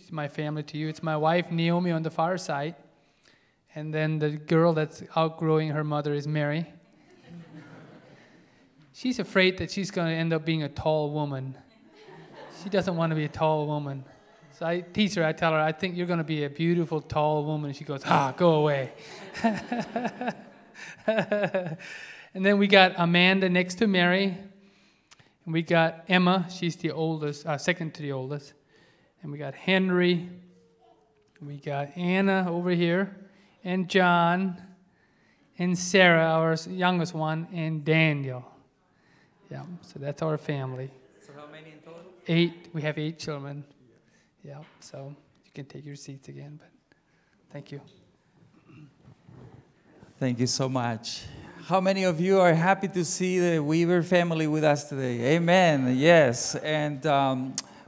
introduce my family to you. It's my wife, Naomi, on the far side. And then the girl that's outgrowing her mother is Mary. She's afraid that she's going to end up being a tall woman. She doesn't want to be a tall woman. So I teach her, I tell her, I think you're going to be a beautiful, tall woman. And she goes, go away. And then we got Amanda next to Mary. And we got Emma. She's the oldest, second to the oldest. And we got Henry. We got Anna over here. And John. And Sarah, our youngest one. And Daniel. Yeah, so that's our family. So how many in total? 8. We have 8 children. Yeah, so you can take your seats again, but thank you. Thank you so much. How many of you are happy to see the Weaver family with us today? Amen. Yes, and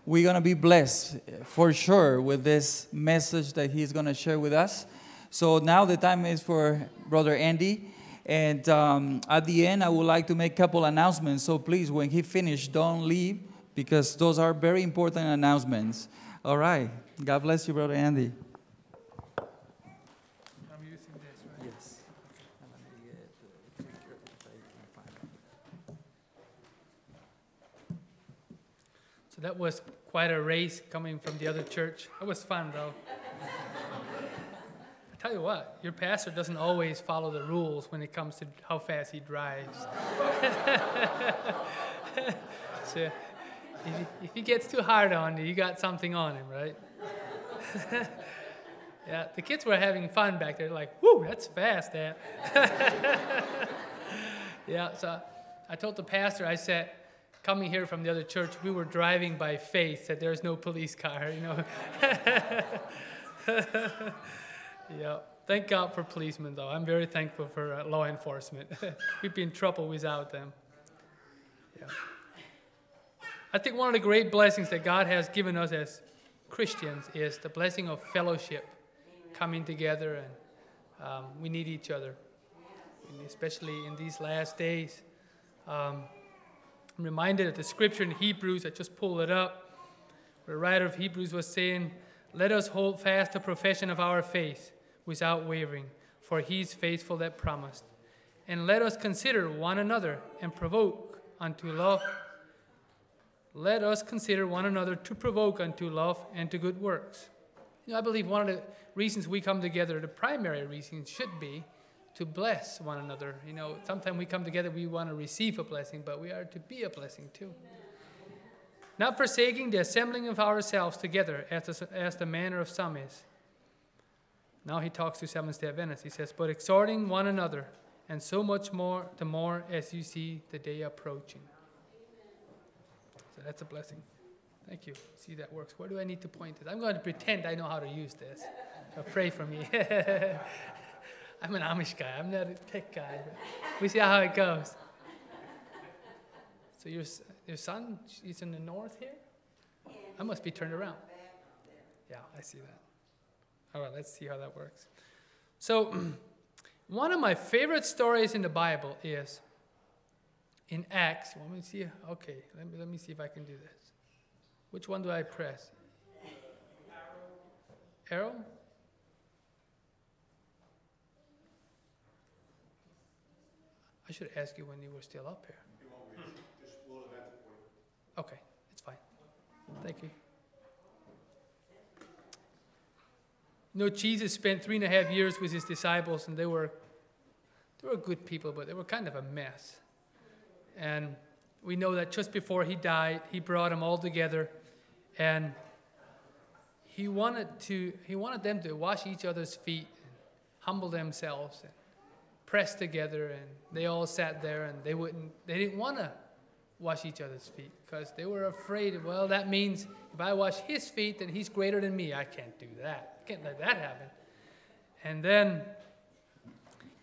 we're going to be blessed for sure with this message that he's going to share with us. So now the time is for Brother Andy. And at the end, I would like to make a couple announcements. So please, when he finishes, don't leave, because those are very important announcements. All right. God bless you, Brother Andy. I'm using this, right? Yes. So that was quite a race coming from the other church. It was fun, though. I tell you what, your pastor doesn't always follow the rules when it comes to how fast he drives. So if he gets too hard on you, you got something on him, right? Yeah, the kids were having fun back there. Like, whoo, that's fast, Dad. Yeah, so I told the pastor, I said, coming here from the other church, we were driving by faith, that there's no police car, you know. Yeah, thank God for policemen, though. I'm very thankful for law enforcement. We'd be in trouble without them. Yeah. I think one of the great blessings that God has given us as Christians is the blessing of fellowship, coming together, and we need each other, and especially in these last days. I'm reminded of the scripture in Hebrews. I just pulled it up. The writer of Hebrews was saying, "Let us hold fast the profession of our faith without wavering, for he's faithful that promised. And let us consider one another and provoke unto love. Let us consider one another to provoke unto love and to good works." You know, I believe one of the reasons we come together, the primary reason should be to bless one another. You know, sometimes we come together, we want to receive a blessing, but we are to be a blessing too. Not forsaking the assembling of ourselves together as the manner of some is. Now he talks to Seventh-day Adventists. He says, "But exhorting one another, and so much more, the more as you see the day approaching." So that's a blessing. Thank you. See, that works. Where do I need to point it? I'm going to pretend I know how to use this. So pray for me. I'm an Amish guy. I'm not a tech guy. But we see how it goes. So your son, he's in the north here? I must be turned around. Yeah, I see that. All right, let's see how that works. So one of my favorite stories in the Bible is in Acts. Let me see. Okay, let me see if I can do this. Which one do I press? Arrow? I should ask you when you were still up here. Okay, it's fine. Thank you. You know, Jesus spent 3.5 years with his disciples, and they were good people, but they were kind of a mess. And we know that just before he died, he brought them all together, and he wanted them to wash each other's feet, and humble themselves, and press together. And they all sat there, and they didn't want to wash each other's feet because they were afraid. Well, that means if I wash his feet, then he's greater than me. I can't do that. I can't let that happen. And then,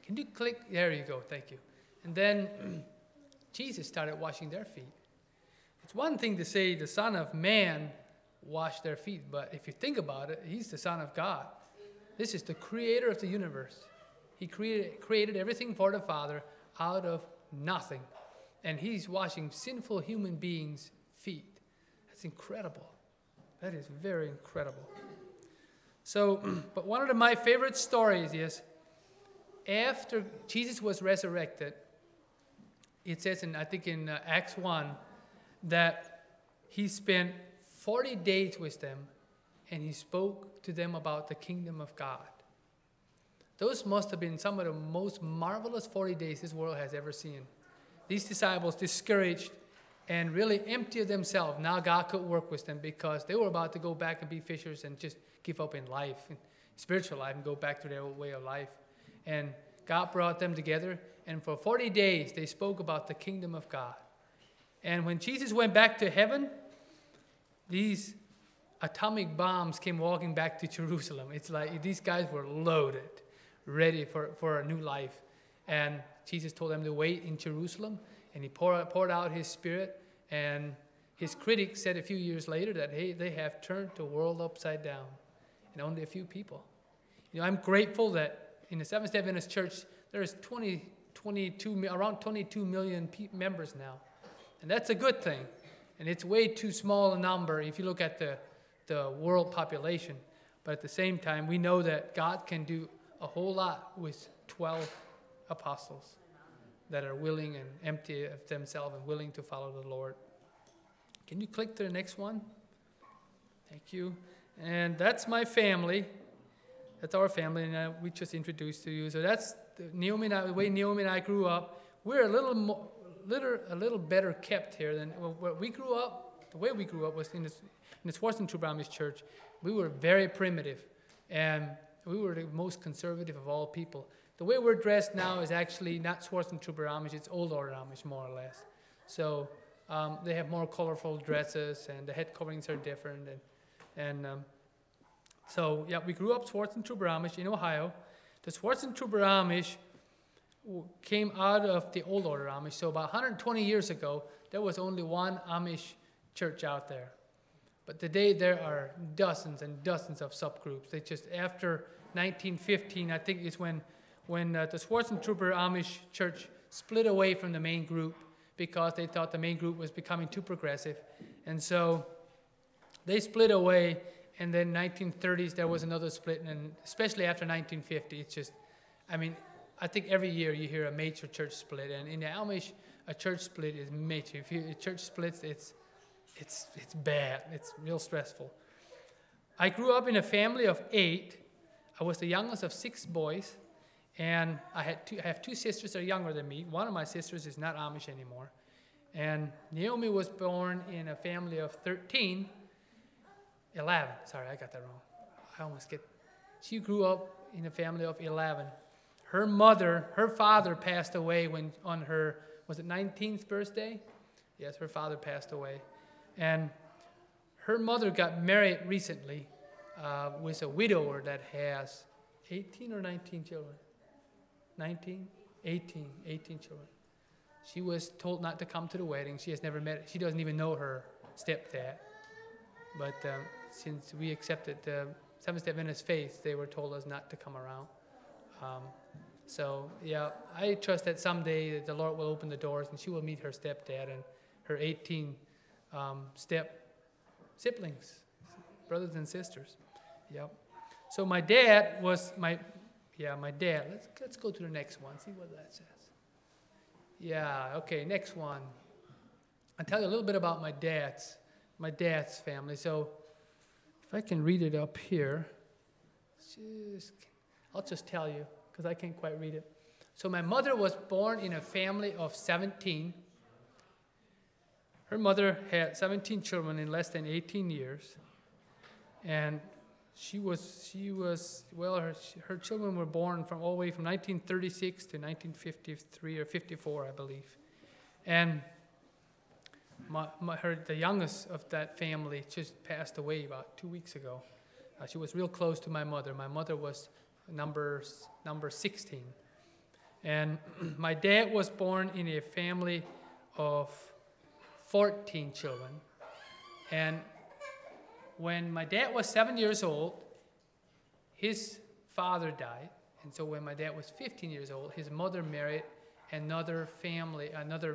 can you click? There you go. Thank you. And then Jesus started washing their feet. It's one thing to say the Son of Man washed their feet, but if you think about it, he's the Son of God. This is the creator of the universe. He created everything for the Father out of nothing. And he's washing sinful human beings' feet. That's incredible. That is very incredible. So, but one of my favorite stories is after Jesus was resurrected, it says I think in Acts 1 that he spent 40 days with them and he spoke to them about the kingdom of God. Those must have been some of the most marvelous 40 days this world has ever seen. These disciples, discouraged and really empty of themselves, now God could work with them because they were about to go back and be fishers and just give up in life, in spiritual life, and go back to their old way of life. And God brought them together, and for 40 days they spoke about the kingdom of God. And when Jesus went back to heaven, these atomic bombs came walking back to Jerusalem. It's like these guys were loaded, ready for a new life. And Jesus told them to wait in Jerusalem, and he poured out his Spirit. And his critics said a few years later that, hey, they have turned the world upside down, and only a few people. You know, I'm grateful that in the Seventh-day Adventist Church, there's around 22 million members now. And that's a good thing. And it's way too small a number if you look at the world population. But at the same time, we know that God can do a whole lot with 12 apostles that are willing and empty of themselves and willing to follow the Lord. Can you click to the next one? Thank you. And that's my family. That's our family, and we just introduced to you. So that's Naomi and I, the way Naomi and I grew up. We're a little better kept here than where we grew up. The way we grew up was in the Swartzen True Brahmins Church. We were very primitive, and we were the most conservative of all people. The way we're dressed now is actually not Swartzen True Brahmins, it's Old Order Amish, more or less. So they have more colorful dresses, and the head coverings are different, so, yeah, we grew up Swartzen True Brahmins in Ohio. The Swartzen True Brahmins came out of the Old Order Amish. So about 120 years ago, there was only one Amish church out there. But today there are dozens and dozens of subgroups. They just, after 1915, I think is when the Swartzen True Amish church split away from the main group because they thought the main group was becoming too progressive. And so they split away. And then 1930s, there was another split, and especially after 1950, it's just, I mean, I think every year you hear a major church split, and in the Amish, a church split is major. If a church splits, it's bad. It's real stressful. I grew up in a family of 8. I was the youngest of 6 boys, and I have 2 sisters that are younger than me. One of my sisters is not Amish anymore. And Naomi was born in a family of 11. Sorry, I got that wrong. She grew up in a family of 11. Her father passed away on her, was it 19th birthday? Yes, her father passed away. And her mother got married recently with a widower that has 18 or 19 children. 19? 18 children. She was told not to come to the wedding. She has never met, she doesn't even know her stepdad. But since we accepted the Seventh-day Adventist faith, they were told us not to come around. So, yeah, I trust that someday the Lord will open the doors and she will meet her stepdad and her 18 siblings, brothers and sisters. Yep. So my dad was my dad. Let's go to the next one, see what that says. Yeah, okay, next one. I'll tell you a little bit about my dad's family. So if I can read it up here, I'll just tell you because I can't quite read it. So my mother was born in a family of 17. Her mother had 17 children in less than 18 years. And her children were born from all the way from 1936 to 1953 or 54, I believe. And the youngest of that family just passed away about 2 weeks ago. She was real close to my mother. My mother was number 16. And my dad was born in a family of 14 children. And when my dad was 7 years old, his father died. And so when my dad was 15 years old, his mother married another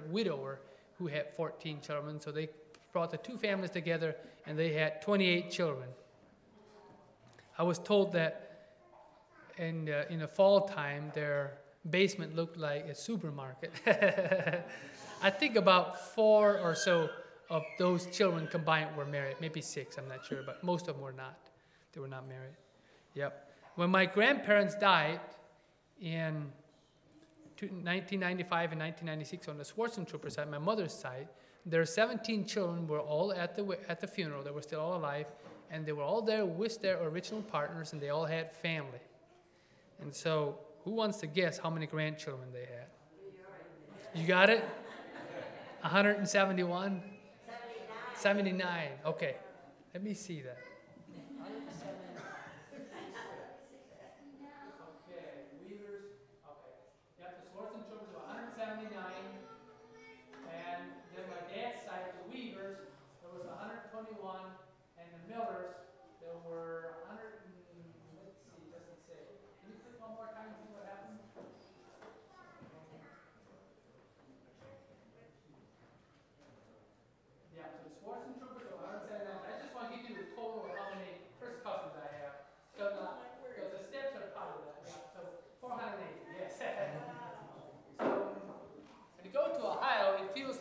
widower who had 14 children. So they brought the two families together, and they had 28 children. I was told that in the fall time, their basement looked like a supermarket. I think about 4 or so of those children combined were married, maybe 6, I'm not sure, but most of them were not. They were not married. Yep. When my grandparents died in 1995 and 1996 on the Schwarzentrooper side, my mother's side, their 17 children were all at the funeral. They were still all alive, and they were all there with their original partners, and they all had family. And so, who wants to guess how many grandchildren they had? You got it? 171? 79. Okay. Let me see that.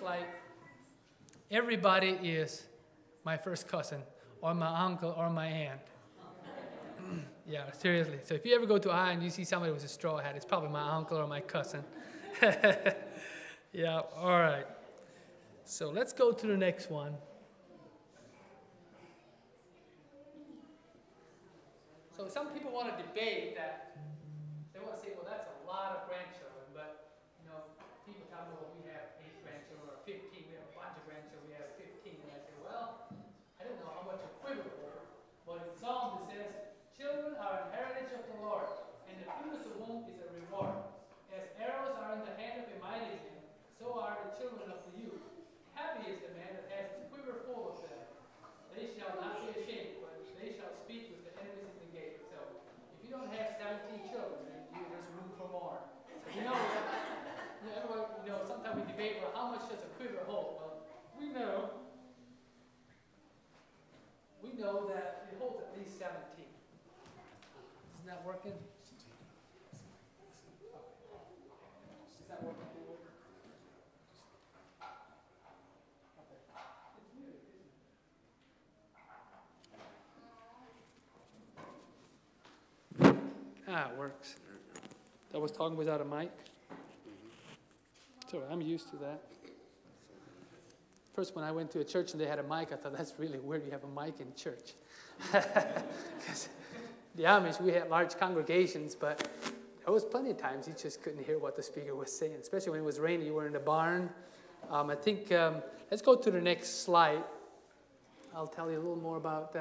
Like everybody is my first cousin or my uncle or my aunt. Yeah, seriously. So if you ever go to Ohio and you see somebody with a straw hat, it's probably my uncle or my cousin. Yeah, all right. So let's go to the next one. So some people want to debate that. They want to say, well, that's a lot of grandchildren, but people tell me, well, we have 8 grandchildren or 15. We have a bunch of grandchildren. We have 15. And I say, well, I don't know how much equivocal, but in Psalms it says, children are an heritage of the Lord, and the fruit of the womb is a reward. As arrows are in the hand of a mighty man, so are the children of the youth. Happy is the man that has his quiver full of them. They shall not be ashamed, but they shall speak with the enemies in the gate. So if you don't have 17 children, then there's room for more. So everyone, sometimes we debate, well, how much does a quiver hold? Well, we know that it holds at least 17. Isn't that working? Is that working? It works. I was talking without a mic. So I'm used to that. First, when I went to a church and they had a mic, I thought, that's really weird you have a mic in church. Because the Amish, we had large congregations, but there was plenty of times you just couldn't hear what the speaker was saying, especially when it was raining. You were in the barn. I think, let's go to the next slide. I'll tell you a little more about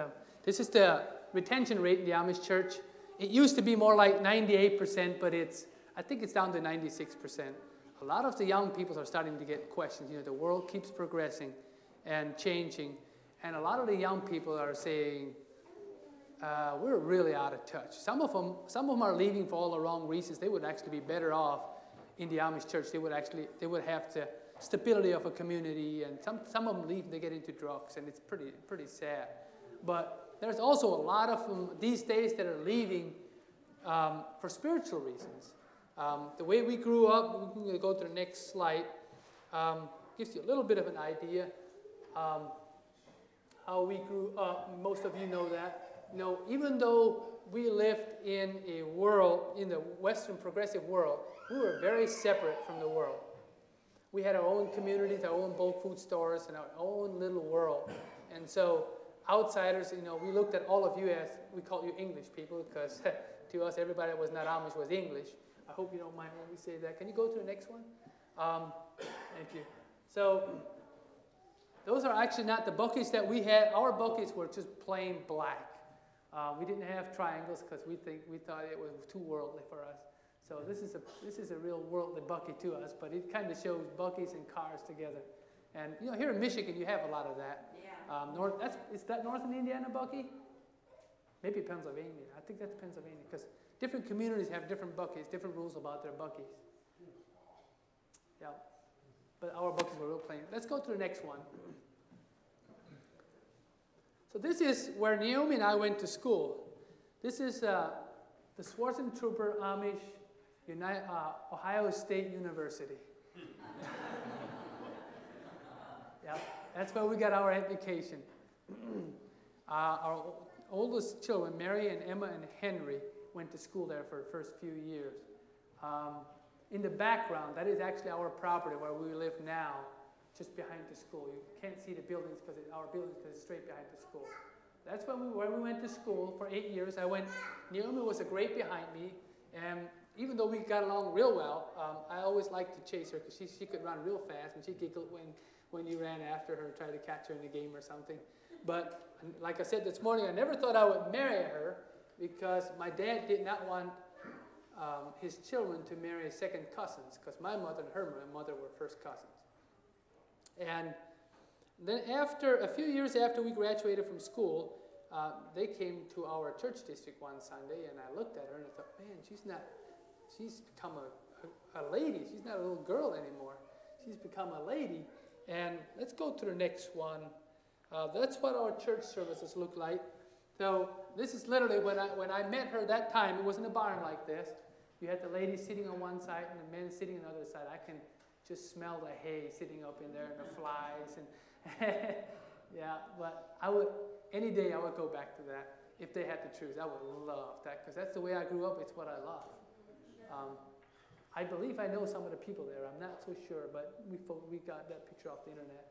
this is the retention rate in the Amish church. It used to be more like 98%, but I think it's down to 96%. A lot of the young people are starting to get questions. The world keeps progressing and changing, and a lot of the young people are saying, we're really out of touch. Some of them are leaving for all the wrong reasons. They would actually be better off in the Amish church. They would have the stability of a community, and some of them leave and they get into drugs, and it's pretty sad. But there's also a lot of them these days that are leaving for spiritual reasons. The way we grew up, we can go to the next slide, gives you a little bit of an idea how we grew up. Most of you know that. Even though we lived in a world, in the Western progressive world, we were very separate from the world. We had our own communities, our own bulk food stores, and our own little world. And so outsiders, we looked at all of you as, we call you English people, because to us, everybody that was not Amish was English. I hope you don't mind when we say that. Can you go to the next one? Thank you. So those are actually not the buckets that we had. Our buckets were just plain black. We didn't have triangles because we thought it was too worldly for us. So this is a real worldly bucket to us, but it kind of shows buckets and cars together. And here in Michigan, you have a lot of that. Yeah. Is that northern Indiana bucky? Maybe Pennsylvania. I think that's Pennsylvania because different communities have different buckets, different rules about their buckies. Yeah. But our buckets were real plain. Let's go to the next one. So this is where Naomi and I went to school. This is the Schwarzentrooper Amish Ohio State University. Yeah, that's where we got our education. Our oldest children, Mary and Emma and Henry, went to school there for the first few years. In the background, that is actually our property where we live now, just behind the school. You can't see the buildings because our building is straight behind the school. That's where we went to school for 8 years. Naomi was a grade behind me, and even though we got along real well, I always liked to chase her because she could run real fast, and she giggled when you ran after her and tried to catch her in a game or something. But like I said this morning, I never thought I would marry her because my dad did not want his children to marry second cousins because my mother and her mother were first cousins. And then a few years after we graduated from school, they came to our church district one Sunday, and I looked at her and I thought, man, she's become a lady. She's not a little girl anymore. She's become a lady. And let's go to the next one. That's what our church services look like. So this is literally when I met her that time. It was in a barn like this. You had the lady sitting on one side and the men sitting on the other side. I can just smell the hay sitting up in there and the flies. And yeah, but any day I would go back to that. If they had to choose, I would love that because that's the way I grew up. It's what I love. I believe I know some of the people there. I'm not so sure, but we got that picture off the internet.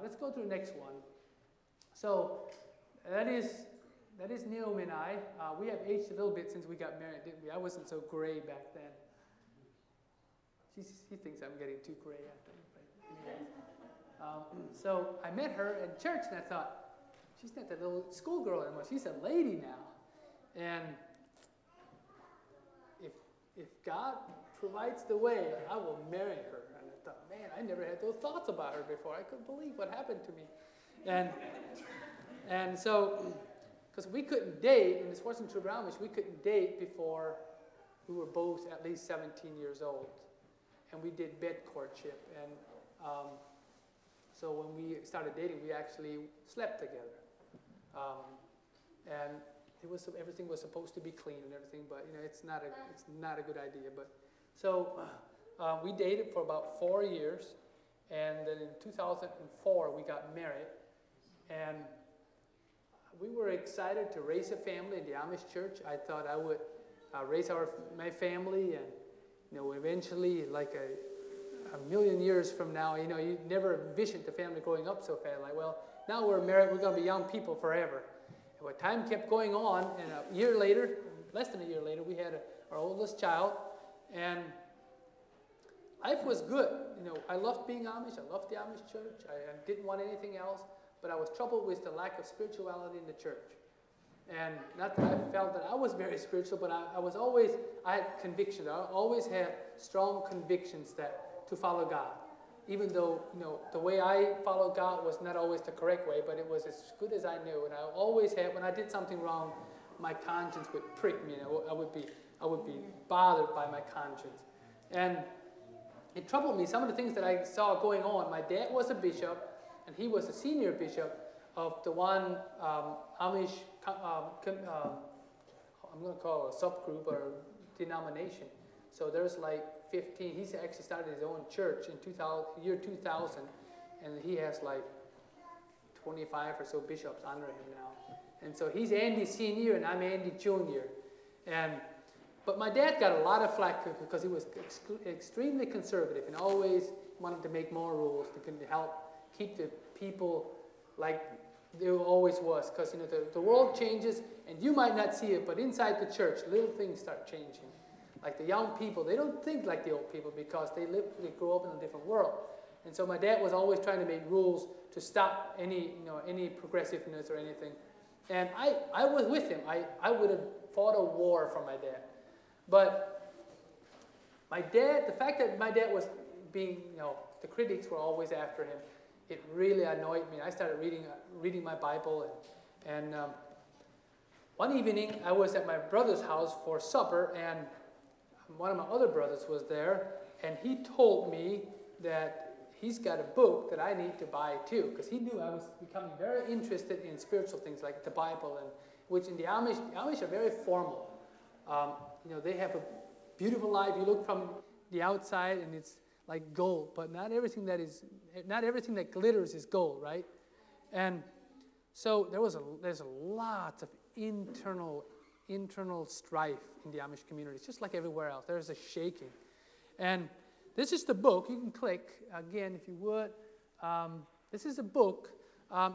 Let's go to the next one. So that is Naomi and I. We have aged a little bit since we got married, didn't we? I wasn't so gray back then. She thinks I'm getting too gray, I think. But anyways. So I met her in church, and I thought, she's not that little schoolgirl anymore. She's a lady now. And if God provides the way, I will marry her. And I thought, man, I never had those thoughts about her before. I couldn't believe what happened to me. And so, because we couldn't date, in the Schwarzentrooper Amish, we couldn't date before we were both at least 17 years old. And we did bed courtship. And so when we started dating, we actually slept together. And everything was supposed to be clean and everything, but it's not a good idea. But so we dated for about 4 years, and then in 2004 we got married, and we were excited to raise a family in the Amish church. I thought I would raise my family, and eventually, like a million years from now, you never envisioned the family growing up so fast. Like, well, now we're married, we're going to be young people forever. And when time kept going on, and a year later, less than a year later, we had our oldest child, and life was good. I loved being Amish. I loved the Amish church. I didn't want anything else, but I was troubled with the lack of spirituality in the church. And not that I felt that I was very spiritual, but I had conviction. I always had strong convictions to follow God. Even though, the way I followed God was not always the correct way, but it was as good as I knew. And I always had, when I did something wrong, my conscience would prick me. I would be bothered by my conscience. And it troubled me. Some of the things that I saw going on, my dad was a bishop, and he was a senior bishop of the one Amish, I'm going to call it a subgroup or denomination. So there's like 15. He's actually started his own church in year 2000, and he has like 25 or so bishops under him now. And so he's Andy Senior, and I'm Andy Junior. But my dad got a lot of flack because he was extremely conservative and always wanted to make more rules to help keep the people like there always was. Because the world changes, and you might not see it, but inside the church, little things start changing. Like the young people, they don't think like the old people because they grow up in a different world. And so my dad was always trying to make rules to stop any progressiveness or anything. And I was with him. I would have fought a war for my dad. But my dad, the fact that my dad was being, the critics were always after him, it really annoyed me. I started reading my Bible, and one evening I was at my brother's house for supper, and one of my other brothers was there, and he told me that he's got a book that I need to buy too, because he knew I was becoming very interested in spiritual things like the Bible, and which in the Amish are very formal. They have a beautiful life. You look from the outside and it's like gold, but not everything that glitters is gold, right? And so there's a lot of internal strife in the Amish community. It's just like everywhere else. There's a shaking. And this is the book. You can click again if you would. This is a book.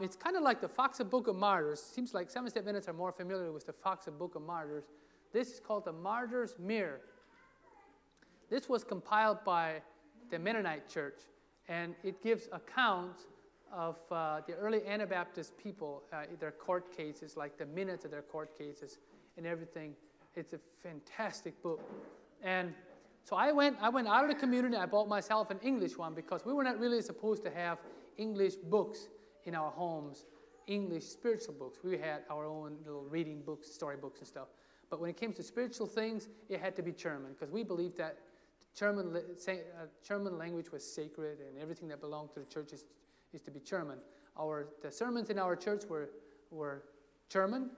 It's kind of like the Fox Book of Martyrs. Seems like Seventh-day Adventists are more familiar with the Fox Book of Martyrs. This is called the Martyr's Mirror. This was compiled by the Mennonite Church, and it gives accounts of the early Anabaptist people, their court cases, like the minutes of their court cases and everything. It's a fantastic book. And so I went out of the community. I bought myself an English one because we were not really supposed to have English books in our homes, English spiritual books. We had our own little reading books, storybooks and stuff. But when it came to spiritual things, it had to be German, because we believed that German language was sacred, and everything that belonged to the church is to be German. The sermons in our church were German,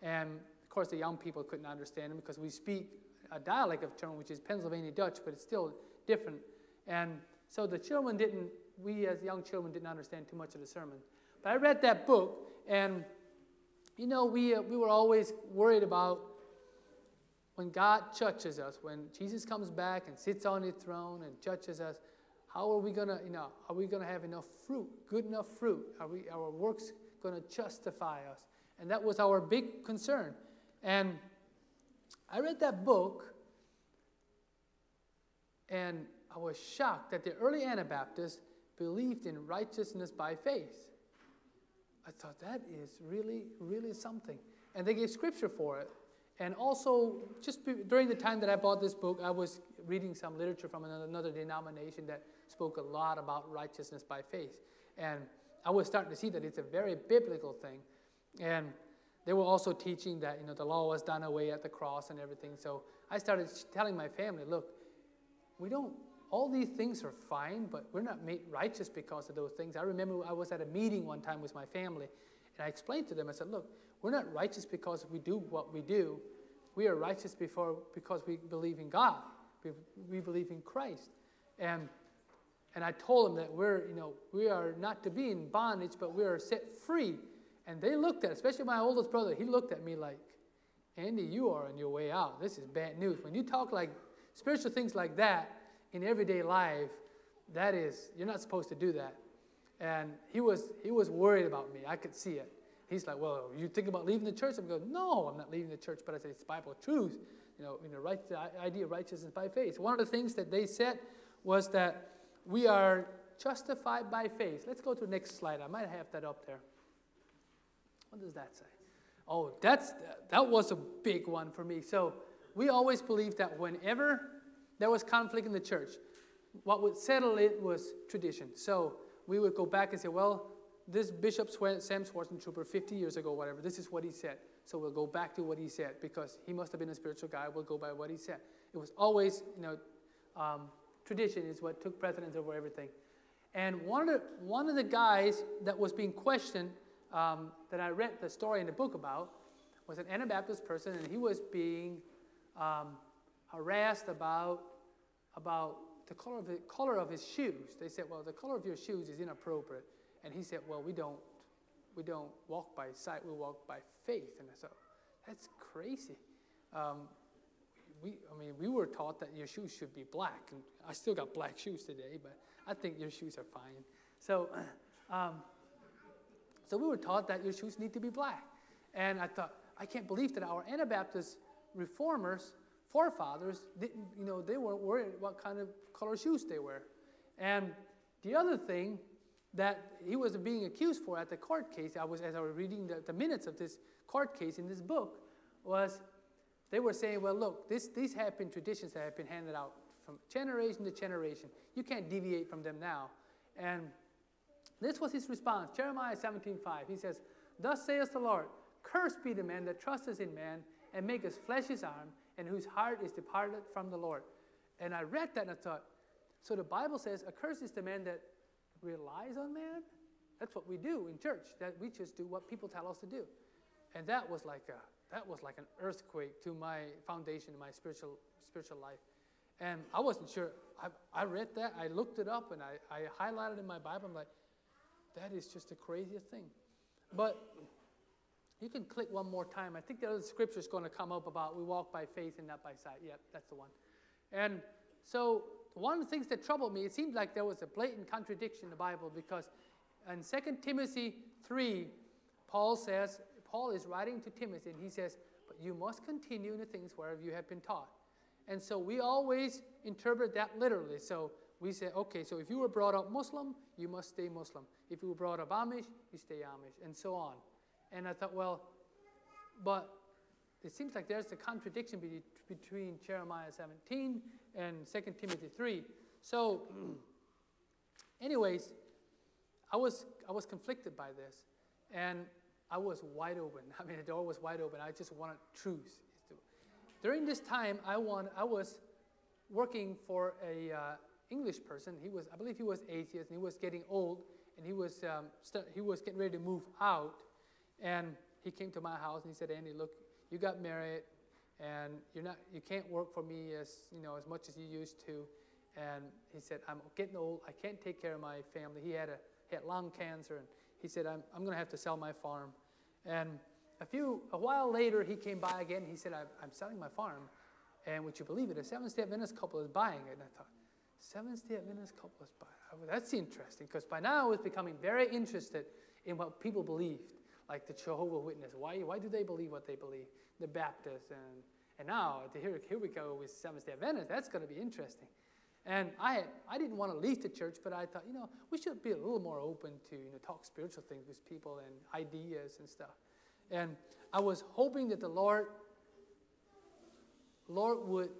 and of course the young people couldn't understand them because we speak a dialect of German, which is Pennsylvania Dutch, but it's still different. And so we as young children didn't understand too much of the sermon. But I read that book, and we were always worried about when God judges us, when Jesus comes back and sits on his throne and judges us, how are we gonna have enough fruit, good enough fruit? Are our works gonna justify us? And that was our big concern. And I read that book, and I was shocked that the early Anabaptists believed in righteousness by faith. I thought, that is really, really something. And they gave scripture for it. And also, during the time that I bought this book, I was reading some literature from another denomination that spoke a lot about righteousness by faith. And I was starting to see that it's a very biblical thing. And they were also teaching that, the law was done away at the cross and everything. So I started telling my family, look, all these things are fine, but we're not made righteous because of those things. I remember I was at a meeting one time with my family, and I explained to them, I said, look, we're not righteous because we do what we do. We are righteous because we believe in God. We believe in Christ. And I told them that we are not to be in bondage, but we are set free. And they looked at it, especially my oldest brother. He looked at me like, Andy, you are on your way out. This is bad news. When you talk like spiritual things like that in everyday life, you're not supposed to do that. And he was worried about me. I could see it. He's like, well, you think about leaving the church? I'm going, no, I'm not leaving the church. But I said, it's Bible truth. The idea of righteousness by faith. One of the things that they said was that we are justified by faith. Let's go to the next slide. I might have that up there. What does that say? Oh, that was a big one for me. So we always believed that whenever there was conflict in the church, what would settle it was tradition. So we would go back and say, well, this Bishop Sam Schwarzentrooper 50 years ago, whatever, this is what he said. So we'll go back to what he said because he must have been a spiritual guy. We'll go by what he said. It was always, tradition is what took precedence over everything. And one of the guys that was being questioned, that I read the story in the book about, was an Anabaptist person, and he was being harassed about the color of his shoes. They said, well, the color of your shoes is inappropriate. And he said, well, we don't walk by sight, we walk by faith. And I thought, that's crazy. We were taught that your shoes should be black. And I still got black shoes today, but I think your shoes are fine. So we were taught that your shoes need to be black. And I thought, I can't believe that our Anabaptist reformers, forefathers, didn't, they weren't worried what kind of color shoes they wear. And the other thing that he was being accused for at the court case, as I was reading the minutes of this court case in this book, was they were saying, well, look, these have been traditions that have been handed out from generation to generation. You can't deviate from them now. And this was his response, Jeremiah 17:5. He says, thus saith the Lord, cursed be the man that trusteth in man and maketh flesh his arm, and whose heart is departed from the Lord. And I read that and I thought, so the Bible says, accursed is the man that relies on man. That's what we do in church. That we just do what people tell us to do. And that was like an earthquake to my foundation in my spiritual life. And I wasn't sure. I read that. I looked it up, and I highlighted in my Bible. I'm like, that is just the craziest thing. But you can click one more time. I think the other scripture is going to come up about we walk by faith and not by sight. Yep, that's the one. And so one of the things that troubled me, it seemed like there was a blatant contradiction in the Bible, because in 2 Timothy 3, Paul is writing to Timothy, and he says, but you must continue in the things wherever you have been taught. And so we always interpret that literally. So we say, okay, so if you were brought up Muslim, you must stay Muslim. If you were brought up Amish, you stay Amish, and so on. And I thought, well, but it seems like there's a contradiction between Jeremiah 17 and 2 Timothy 3. So anyways, I was conflicted by this, and I was wide open. I mean, the door was wide open. I just wanted truth. During this time, I was working for a English person. I believe he was atheist, and he was getting old, and he was getting ready to move out. And he came to my house, and he said, Andy, look, you got married, and you can't work for me as much as you used to. And he said, I'm getting old. I can't take care of my family. He had lung cancer, and he said, I'm going to have to sell my farm. And a while later, he came by again. And he said, I'm selling my farm, and would you believe it? A Seventh-day Adventist couple is buying it. And I thought, Seventh-day Adventist couple is buying it? Well, that's interesting, because by now I was becoming very interested in what people believed, like the Jehovah's Witness. Why do they believe what they believe? The Baptists, and now here we go with Seventh-day Adventists. That's going to be interesting. And I didn't want to leave the church, but I thought, we should be a little more open to, talk spiritual things with people and ideas and stuff. And I was hoping that the Lord would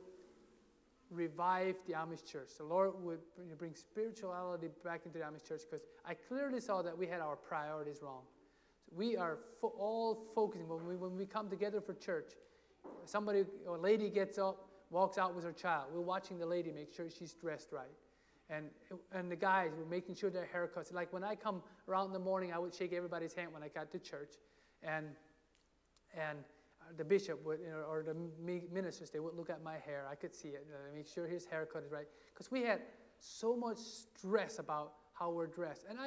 revive the Amish church. The Lord would bring spirituality back into the Amish church, because I clearly saw that we had our priorities wrong. So we are all focusing, when we come together for church, a lady gets up, walks out with her child. We're watching the lady make sure she's dressed right. And the guys were making sure their haircuts. Like when I come around in the morning, I would shake everybody's hand when I got to church. And the bishop would, or the ministers, they would look at my hair. I could see it, make sure his haircut is right. Because we had so much stress about how we're dressed. And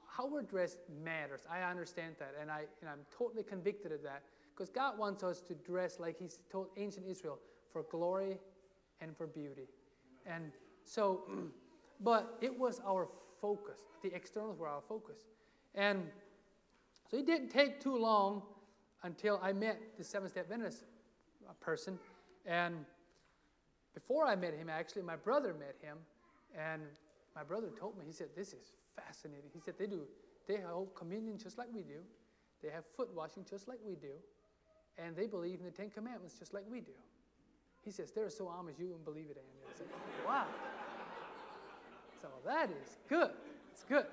how we're dressed matters. I understand that. And I'm totally convicted of that. Because God wants us to dress like He told ancient Israel, for glory and for beauty. And so, but it was our focus. The externals were our focus. And so it didn't take too long until I met the Seventh-day Adventist person. And before I met him, actually, my brother met him. And my brother told me, he said, this is fascinating. He said, they hold communion just like we do. They have foot washing just like we do. And they believe in the Ten Commandments just like we do. He says, they're so Amish, you wouldn't believe it, Andy. I said, wow. So that is good. It's good.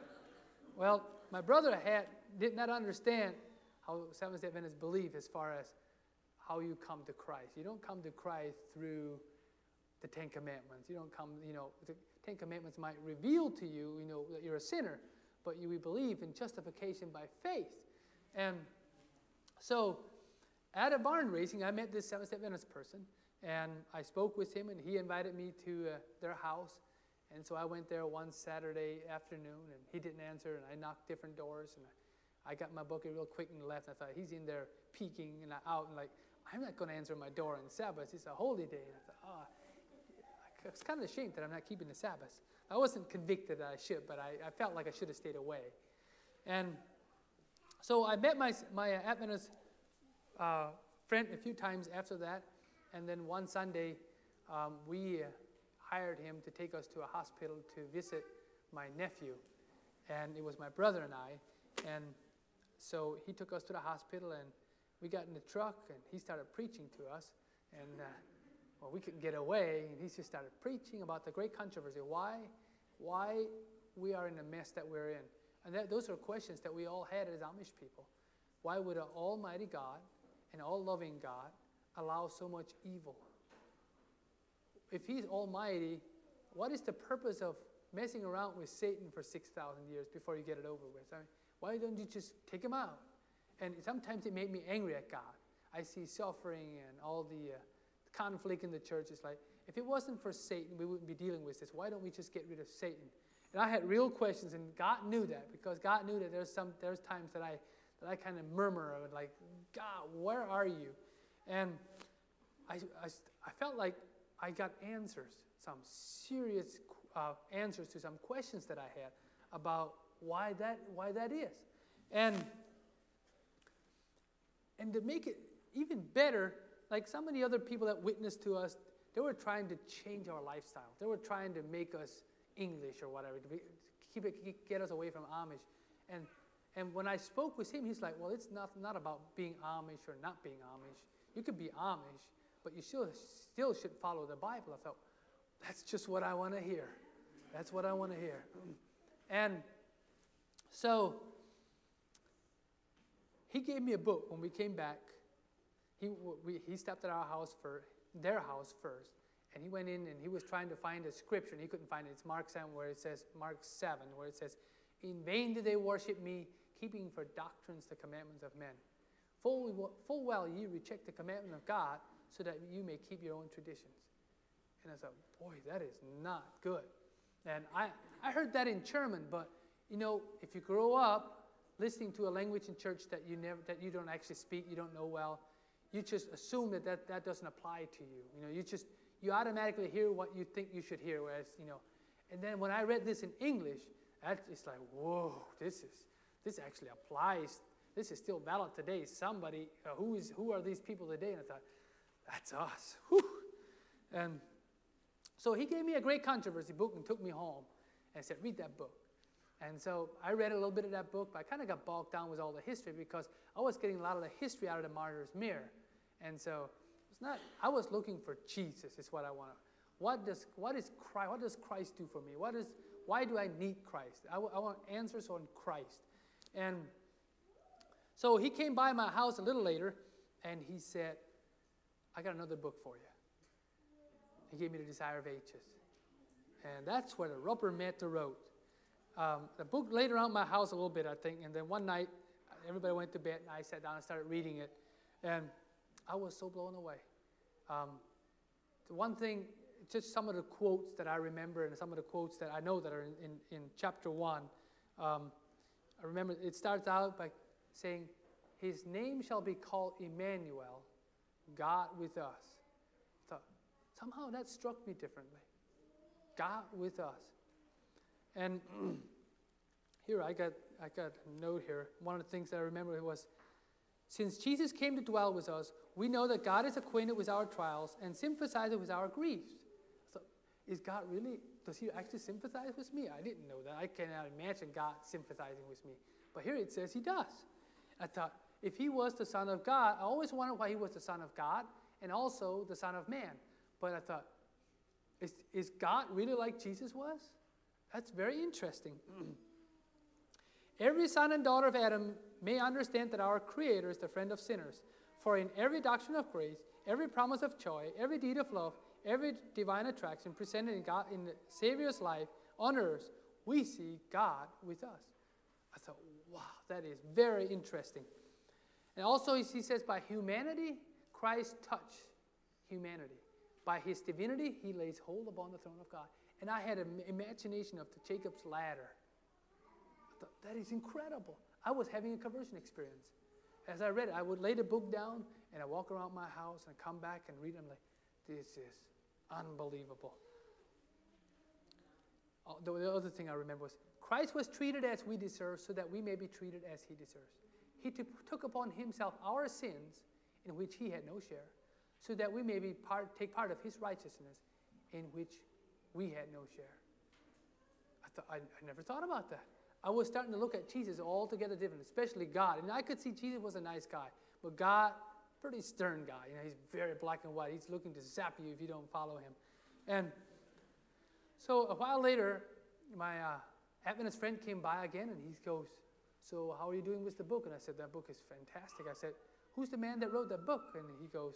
Well, my brother did not understand how Seventh-day Adventists believe as far as how you come to Christ. You don't come to Christ through the Ten Commandments. You don't come, the Ten Commandments might reveal to you, that you're a sinner, but we believe in justification by faith. And so at a barn raising, I met this Seventh-day Adventist person, and I spoke with him, and he invited me to their house. And so I went there one Saturday afternoon, and he didn't answer, and I knocked different doors, and I got my bucket real quick and left. And I thought, he's in there peeking and out, and I'm not going to answer my door on Sabbath. It's a holy day. And I thought, I was kind of ashamed that I'm not keeping the Sabbath. I wasn't convicted that I should, but I felt like I should have stayed away. And so I met my Adventist friend a few times after that. And then one Sunday, we hired him to take us to a hospital to visit my nephew. And it was my brother and I. And so he took us to the hospital, and we got in the truck, and he started preaching to us. And, we couldn't get away, and he just started preaching about the great controversy. Why we are in the mess that we're in. And those are questions that we all had as Amish people. Why would an almighty God, an all-loving God, allow so much evil? If He's almighty, what is the purpose of messing around with Satan for 6,000 years before you get it over with? I mean, why don't you just take him out? And sometimes it made me angry at God. I see suffering and all the conflict in the church. It's like, if it wasn't for Satan, we wouldn't be dealing with this. Why don't we just get rid of Satan? And I had real questions, and God knew that, because God knew that there's times that I kind of murmur, like, God, where are you? And I felt like I got answers, some serious answers to some questions that I had about why that is. And to make it even better, like some of the other people that witnessed to us, they were trying to change our lifestyle. They were trying to make us English or whatever, to get us away from Amish. And when I spoke with him, he's like, well, it's not about being Amish or not being Amish. You could be Amish, but you still should follow the Bible. I thought, that's just what I want to hear. That's what I want to hear. And so he gave me a book when we came back. He stopped at their house first, and he went in and he was trying to find a scripture, and he couldn't find it. It's Mark 7, where it says, in vain do they worship me, keeping for doctrines the commandments of men. Full well ye reject the commandment of God, so that you may keep your own traditions. And I thought, boy, that is not good. And I heard that in German, but if you grow up listening to a language in church that you don't actually speak, you don't know well, you just assume that doesn't apply to you. You automatically hear what you think you should hear, whereas And then when I read this in English, it's like, whoa, this actually applies. This is still valid today. Somebody who are these people today? And I thought, that's us. Whew. And so he gave me a great controversy book and took me home and said, read that book. And so I read a little bit of that book, but I kind of got bogged down with all the history, because I was getting a lot of the history out of the martyr's mirror. And so I was looking for Jesus, is what I wanted. What does Christ do for me? Why do I need Christ? I want answers on Christ. And so he came by my house a little later, and he said, I got another book for you. He gave me The Desire of Ages. And that's where the rubber met the road. The book laid around my house a little bit, I think, and then one night, everybody went to bed, and I sat down and started reading it, and I was so blown away. The one thing, just some of the quotes that I remember, and some of the quotes that I know that are in chapter 1, I remember it starts out by saying, his name shall be called Emmanuel, God with us. So somehow that struck me differently. God with us. And here I got a note here. One of the things that I remember was, since Jesus came to dwell with us, we know that God is acquainted with our trials and sympathizes with our griefs. So is God really, does he actually sympathize with me? I didn't know that. I cannot imagine God sympathizing with me. But here it says he does. I thought, if he was the Son of God, I always wondered why he was the Son of God and also the Son of Man. But I thought, is God really like Jesus was? That's very interesting. Every son and daughter of Adam may understand that our Creator is the friend of sinners. For in every doctrine of grace, every promise of joy, every deed of love, every divine attraction presented in the Savior's life on earth, we see God with us. I thought, wow, that is very interesting. And also he says, by humanity, Christ touched humanity. By his divinity, he lays hold upon the throne of God. And I had an imagination of the Jacob's ladder. I thought, that is incredible. I was having a conversion experience. As I read it, I would lay the book down, and I walk around my house and come back and read it. I'm like, this is unbelievable. The other thing I remember was, Christ was treated as we deserve, so that we may be treated as he deserves. He took upon himself our sins, in which he had no share, so that we may take part of his righteousness, in which we had no share. I never thought about that. I was starting to look at Jesus altogether different, especially God. And I could see Jesus was a nice guy, but God, pretty stern guy. He's very black and white. He's looking to zap you if you don't follow him. And so a while later, my Adventist friend came by again, and he goes, so how are you doing with the book? And I said, that book is fantastic. I said, who's the man that wrote that book? And he goes,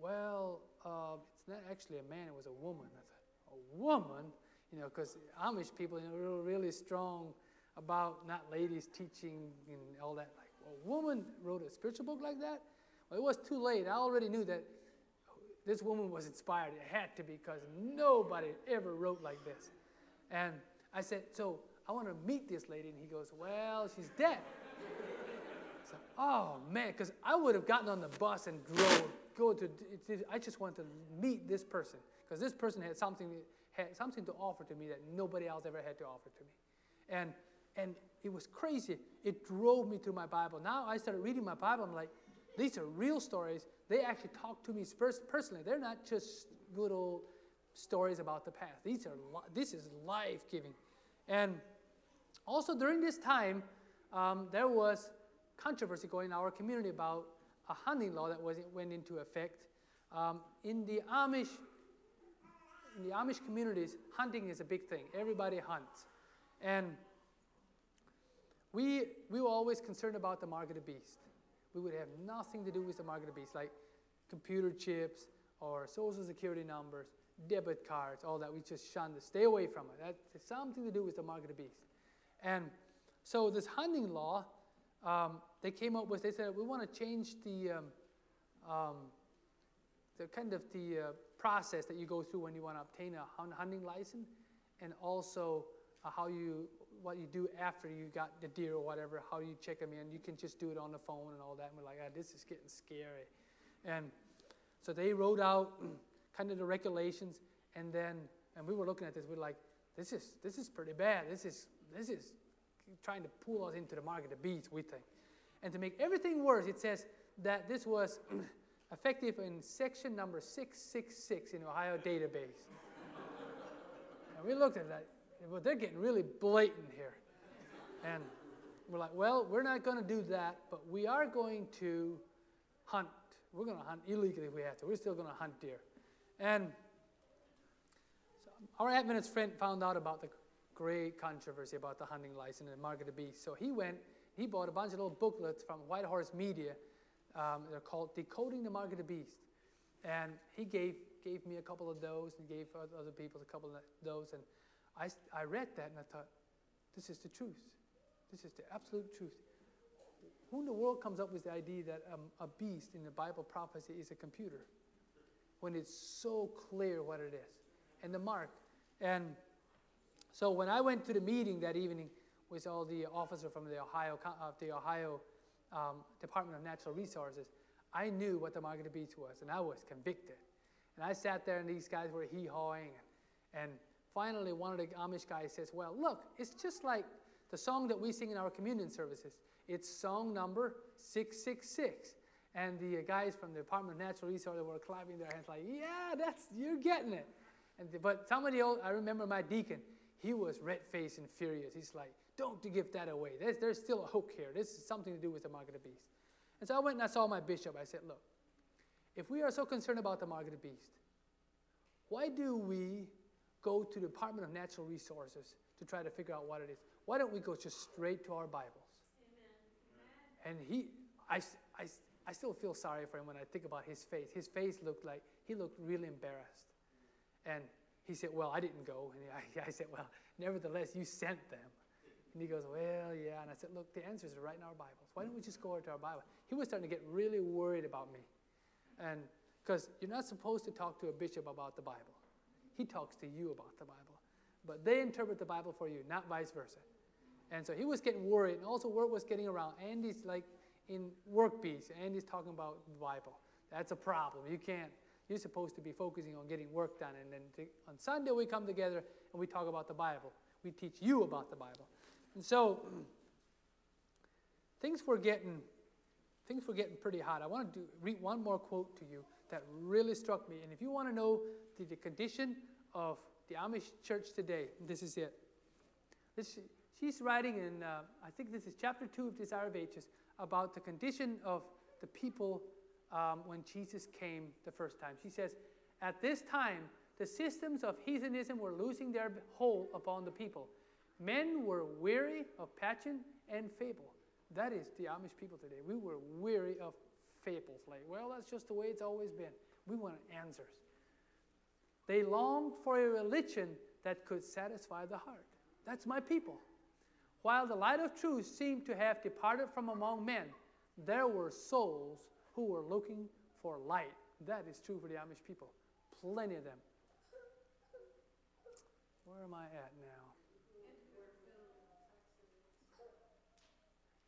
well, it's not actually a man, it was a woman. I thought, a woman? You know, because Amish people, you know, were really strong about not ladies teaching and all that. Like, a woman wrote a spiritual book like that? Well, it was too late. I already knew that this woman was inspired. It had to be, because nobody ever wrote like this. And I said, so I want to meet this lady. And he goes, well, she's dead. So, oh, man, because I would have gotten on the bus and I just wanted to meet this person, because this person had something to offer to me that nobody else ever had to offer to me. And it was crazy. It drove me to my Bible. Now I started reading my Bible. I'm like, these are real stories. They actually talk to me personally. They're not just good old stories about the past. This is life-giving. And also during this time, there was controversy going in our community about a hunting law that went into effect. In the Amish communities, hunting is a big thing. Everybody hunts. And we were always concerned about the mark of the beast. We would have nothing to do with the mark of the beast, like computer chips or social security numbers, debit cards, all that. We just shunned to stay away from it. That has something to do with the mark of the beast. And so this hunting law, they said, we want to change the process that you go through when you want to obtain a hunting license, and also what you do after you got the deer or whatever, how you check them in. You can just do it on the phone and all that. And we're like, this is getting scary. And so they wrote out kind of the regulations, and we were looking at this. We're like, this is pretty bad. This is trying to pull us into the mark of the beast, we think. And to make everything worse, it says that this was effective in section number 666 in Ohio database. And we looked at that. Well, they're getting really blatant here. And we're like, well, we're not going to do that, but we are going to hunt. We're going to hunt illegally if we have to. We're still going to hunt deer. And so our Adventist friend found out about the great controversy about the hunting license and the mark of the beast. So he bought a bunch of little booklets from White Horse Media. They're called Decoding the Mark of the Beast. And he gave me a couple of those, and gave other people a couple of those. And I read that, and I thought, this is the truth. This is the absolute truth. Who in the world comes up with the idea that a beast in the Bible prophecy is a computer, when it's so clear what it is? And the mark. And so when I went to the meeting that evening with all the officers from the Ohio Department of Natural Resources, I knew what the mark of the beast was, and I was convicted. And I sat there, and these guys were hee-hawing. And finally, one of the Amish guys says, well, look, it's just like the song that we sing in our communion services. It's song number 666. And the guys from the Department of Natural Resources were clapping their hands like, yeah, you're getting it. But somebody else, I remember my deacon, he was red-faced and furious. He's like, don't give that away. There's still a hook here. This is something to do with the mark of the beast. And so I went and I saw my bishop. I said, look, if we are so concerned about the mark of the beast, why do we go to the Department of Natural Resources to try to figure out what it is? Why don't we go just straight to our Bibles? Amen. And I still feel sorry for him when I think about his face. His face looked like he looked really embarrassed. And he said, well, I didn't go. And I said, well, nevertheless, you sent them. And he goes, well, yeah. And I said, look, the answers are right in our Bibles. Why don't we just go over to our Bible? He was starting to get really worried about me. And because you're not supposed to talk to a bishop about the Bible. He talks to you about the Bible. But they interpret the Bible for you, not vice versa. And so he was getting worried. And also word was getting around. Andy's like in work bees. Andy's talking about the Bible. That's a problem. You're supposed to be focusing on getting work done. And then on Sunday we come together and we talk about the Bible. We teach you about the Bible. And so things were getting pretty hot. I want to read one more quote to you that really struck me. And if you want to know the condition of the Amish church today, this is it. She's writing in, I think this is chapter 2 of Desire of Ages, about the condition of the people when Jesus came the first time. She says, at this time, the systems of heathenism were losing their hold upon the people. Men were weary of passion and fable. That is the Amish people today. We were weary of fables. Like, well, that's just the way it's always been. We want answers. They longed for a religion that could satisfy the heart. That's my people. While the light of truth seemed to have departed from among men, there were souls who were looking for light. That is true for the Amish people. Plenty of them. Where am I at now?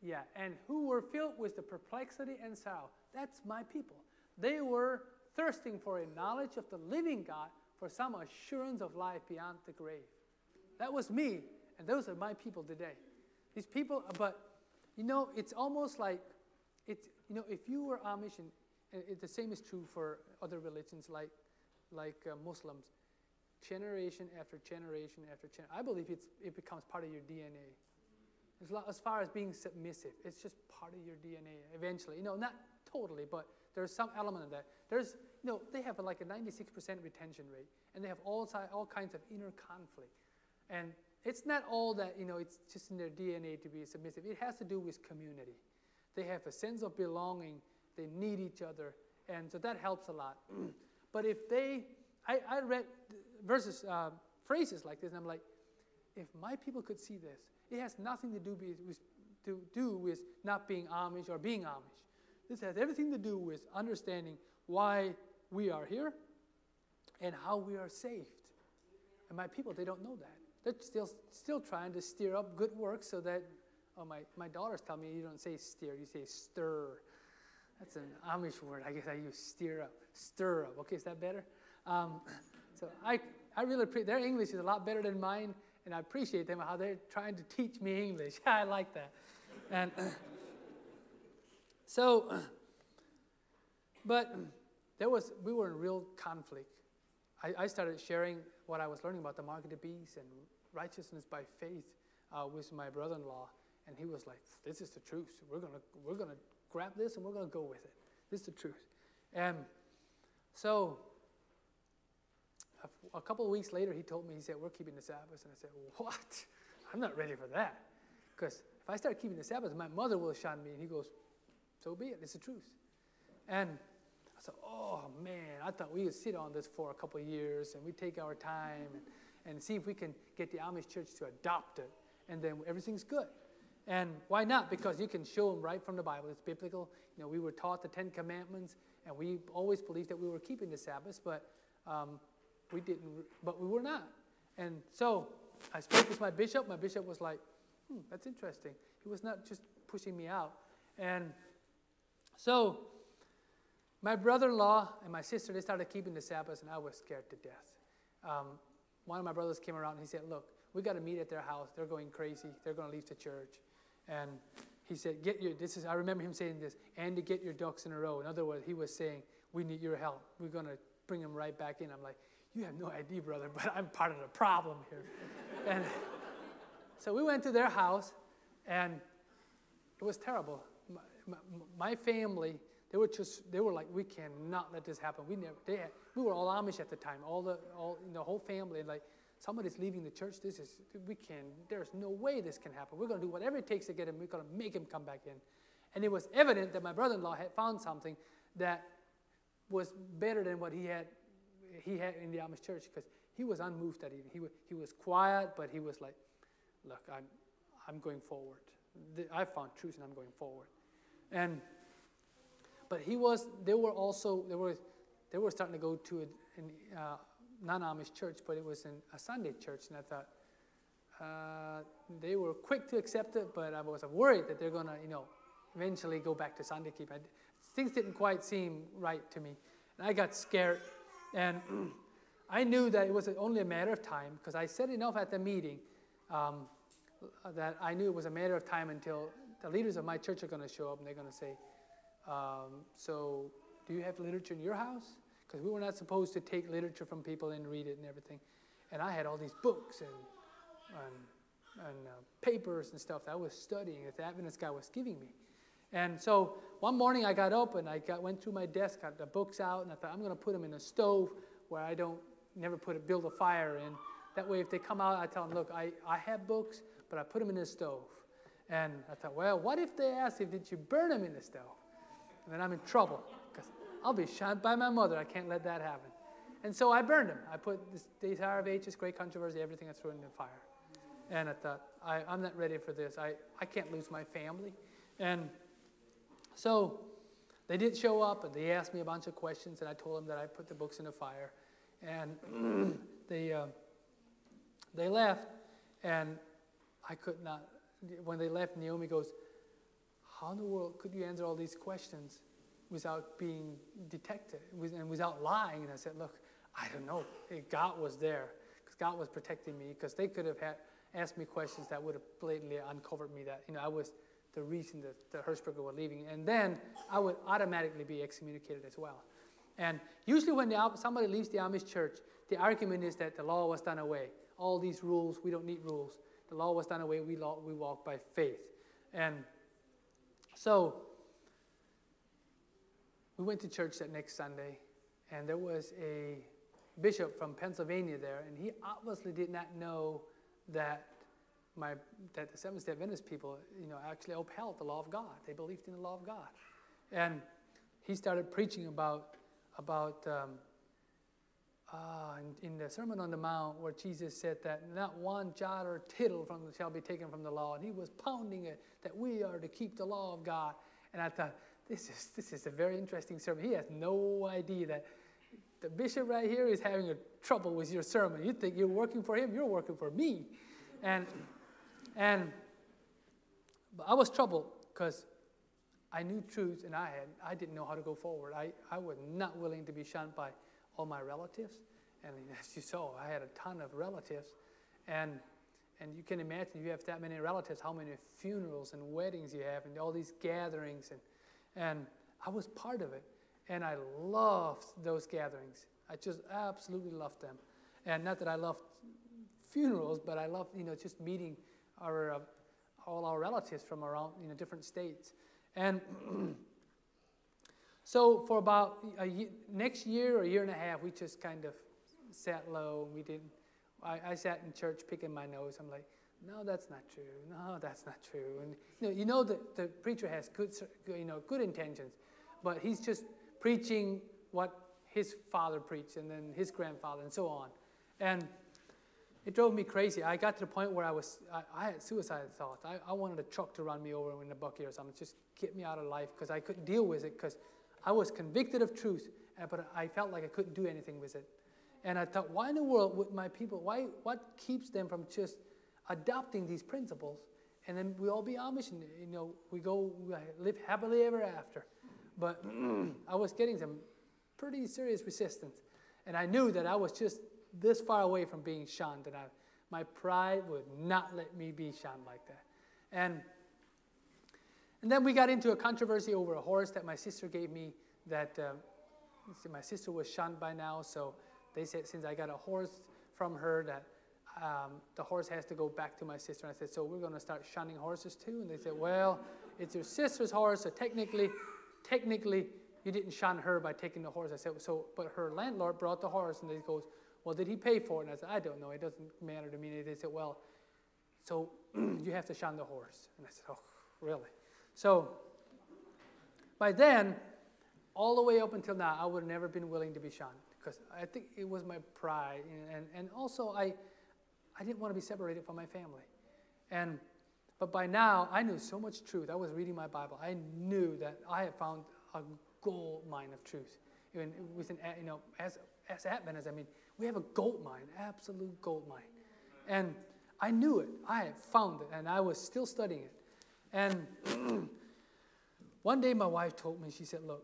Yeah, and who were filled with the perplexity and sorrow. That's my people. They were thirsting for a knowledge of the living God, for some assurance of life beyond the grave. That was me, and those are my people today. These people, but, it's almost like, if you were Amish, and the same is true for other religions like Muslims, generation after generation after generation, I believe it becomes part of your DNA. As far as being submissive, it's just part of your DNA eventually. Not totally, but there's some element of that. There's, they have like a 96% retention rate, and they have all kinds of inner conflict. And it's not all that, it's just in their DNA to be submissive. It has to do with community. They have a sense of belonging. They need each other, and so that helps a lot. But if I read verses, phrases like this, and I'm like, if my people could see this, it has nothing to do with not being Amish or being Amish. This has everything to do with understanding why we are here and how we are saved. And my people, they don't know that. They're still trying to stir up good works so that, my daughters tell me you don't say steer, you say stir. That's an Amish word. I guess I use stir up. Stir up. Okay, is that better? So I really appreciate, their English is a lot better than mine, and I appreciate them, how they're trying to teach me English. I like that. And but we were in real conflict. I started sharing what I was learning about the mark of the beast and righteousness by faith with my brother-in-law, and he was like, "This is the truth. We're gonna grab this and we're gonna go with it. This is the truth." And so a couple of weeks later, he told me, he said, "We're keeping the Sabbath," and I said, "What? I'm not ready for that, because if I start keeping the Sabbath, my mother will shun me." And he goes, "So be it. It's the truth." And I said, "Oh man, I thought we would sit on this for a couple of years and we take our time and see if we can get the Amish church to adopt it, and then everything's good." And why not? Because you can show them right from the Bible. It's biblical. We were taught the 10 Commandments, and we always believed that we were keeping the Sabbath, but we didn't. But we were not. And so I spoke with my bishop. My bishop was like, "That's interesting." He was not just pushing me out. And so my brother-in-law and my sister, they started keeping the Sabbath, and I was scared to death. One of my brothers came around, and he said, "Look, we got to meet at their house. They're going crazy. They're going to leave the church." And he said, I remember him saying this, "And to get your ducks in a row." In other words, he was saying, "We need your help. We're going to bring them right back in." I'm like, "You have no idea, brother, but I'm part of the problem here." And so we went to their house, and it was terrible. My family, they were like, "We cannot let this happen." We were all Amish at the time, the whole family, and like, "Somebody's leaving the church. There's no way this can happen. We're going to do whatever it takes to get him. We're going to make him come back in." And it was evident that my brother-in-law had found something that was better than what he had in the Amish church, because he was unmoved that evening. He was quiet, but he was like, "Look, I'm going forward. I found truth, and I'm going forward." But they were starting to go to a non-Amish church, but it was in a Sunday church, and I thought they were quick to accept it, but I was worried that they're going to, eventually go back to Sunday keeping. Things didn't quite seem right to me, and I got scared, and I knew that it was only a matter of time, because I said enough at the meeting that I knew it was a matter of time until the leaders of my church are going to show up, and they're going to say, "So do you have literature in your house?" Because we were not supposed to take literature from people and read it and everything. And I had all these books and papers and stuff that I was studying that the Adventist guy was giving me. And so one morning I got up and went through my desk, got the books out, and I thought, I'm going to put them in a stove where I never build a fire in. That way if they come out, I tell them, "Look, I have books, but I put them in the stove." And I thought, well, what if they ask did you burn them in the stove? And then I'm in trouble, because I'll be shot by my mother. I can't let that happen. And so I burned them. I put the Desire of Age, this great controversy, everything I threw in the fire. And I thought, I'm not ready for this. I can't lose my family. And so they did show up, and they asked me a bunch of questions, and I told them that I put the books in the fire. And they left, and I could not. When they left, Naomi goes, how in the world could you answer all these questions without being detected and without lying? And I said, look, I don't know. God was there, because God was protecting me, because they could have asked me questions that would have blatantly uncovered me, that I was the reason that the Hershberger were leaving. And then I would automatically be excommunicated as well. And usually when somebody leaves the Amish church, the argument is that the law was done away. All these rules, we don't need rules. The law was done away, we walk by faith. And so we went to church that next Sunday, and there was a bishop from Pennsylvania there, and he obviously did not know that the Seventh-day Adventist people, actually upheld the law of God. They believed in the law of God. And he started preaching about in the Sermon on the Mount, where Jesus said that not one jot or tittle shall be taken from the law. And he was pounding it, that we are to keep the law of God. And I thought, this is a very interesting sermon. He has no idea that the bishop right here is having trouble with your sermon. You think you're working for him, you're working for me. But I was troubled because I knew truth, and I didn't know how to go forward. I was not willing to be shunned by all my relatives. And as you saw, I had a ton of relatives. And you can imagine, you have that many relatives, how many funerals and weddings you have, and all these gatherings. And I was part of it. And I loved those gatherings. I just absolutely loved them. And not that I loved funerals, but I loved, just meeting all our relatives from around, different states. And so for about next year or year and a half, we just kind of sat low. We didn't. I sat in church picking my nose. I'm like, no, that's not true. No, that's not true. And the preacher has good intentions, but he's just preaching what his father preached, and then his grandfather, and so on. And it drove me crazy. I got to the point where I had suicide thoughts. I wanted a truck to run me over in a bucket or something, just get me out of life, because I couldn't deal with it, because I was convicted of truth, but I felt like I couldn't do anything with it. And I thought, why in the world would my people, what keeps them from just adopting these principles, and then we all be Amish, and we live happily ever after. But I was getting some pretty serious resistance, and I knew that I was just this far away from being shunned, and my pride would not let me be shunned like that. And then we got into a controversy over a horse that my sister gave me. That my sister was shunned by now, so they said, since I got a horse from her, that the horse has to go back to my sister. And I said, so we're going to start shunning horses too? And they said, well, it's your sister's horse, so technically, you didn't shun her by taking the horse. I said, but her landlord brought the horse, and they goes, well, did he pay for it? And I said, I don't know. It doesn't matter to me. And they said, well, so you have to shun the horse. And I said, oh, really? So by then, all the way up until now, I would have never been willing to be shunned, because I think it was my pride. And also, I didn't want to be separated from my family. But by now, I knew so much truth. I was reading my Bible. I knew that I had found a gold mine of truth. As Adventists, we have a gold mine, absolute gold mine. And I knew it. I had found it, and I was still studying it. And one day my wife told me, she said, look,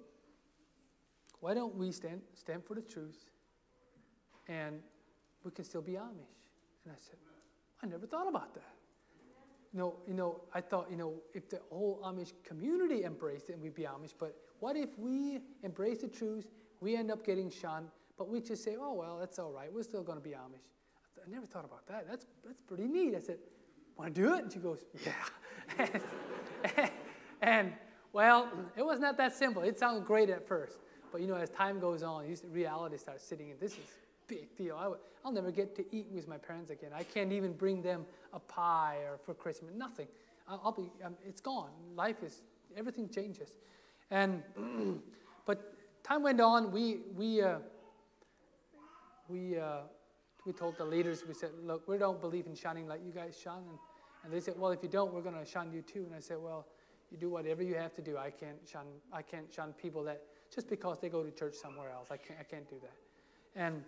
why don't we stand for the truth, and we can still be Amish? And I said, I never thought about that. I thought, if the whole Amish community embraced it, and we'd be Amish, but what if we embrace the truth, we end up getting shunned, but we just say, oh, well, that's all right. We're still going to be Amish. I never thought about that. That's pretty neat. I said, want to do it? And she goes, yeah. and well, it was not that simple. It sounded great at first. But, as time goes on, reality starts sitting in. This is a big deal. I'll never get to eat with my parents again. I can't even bring them a pie or for Christmas, nothing. It's gone. Everything changes. And, but time went on. we told the leaders, we said, look, we don't believe in shunning like you guys shun. And they said, well, if you don't, we're going to shun you too. And I said, well, you do whatever you have to do. I can't shun people that just because they go to church somewhere else. I can't do that. And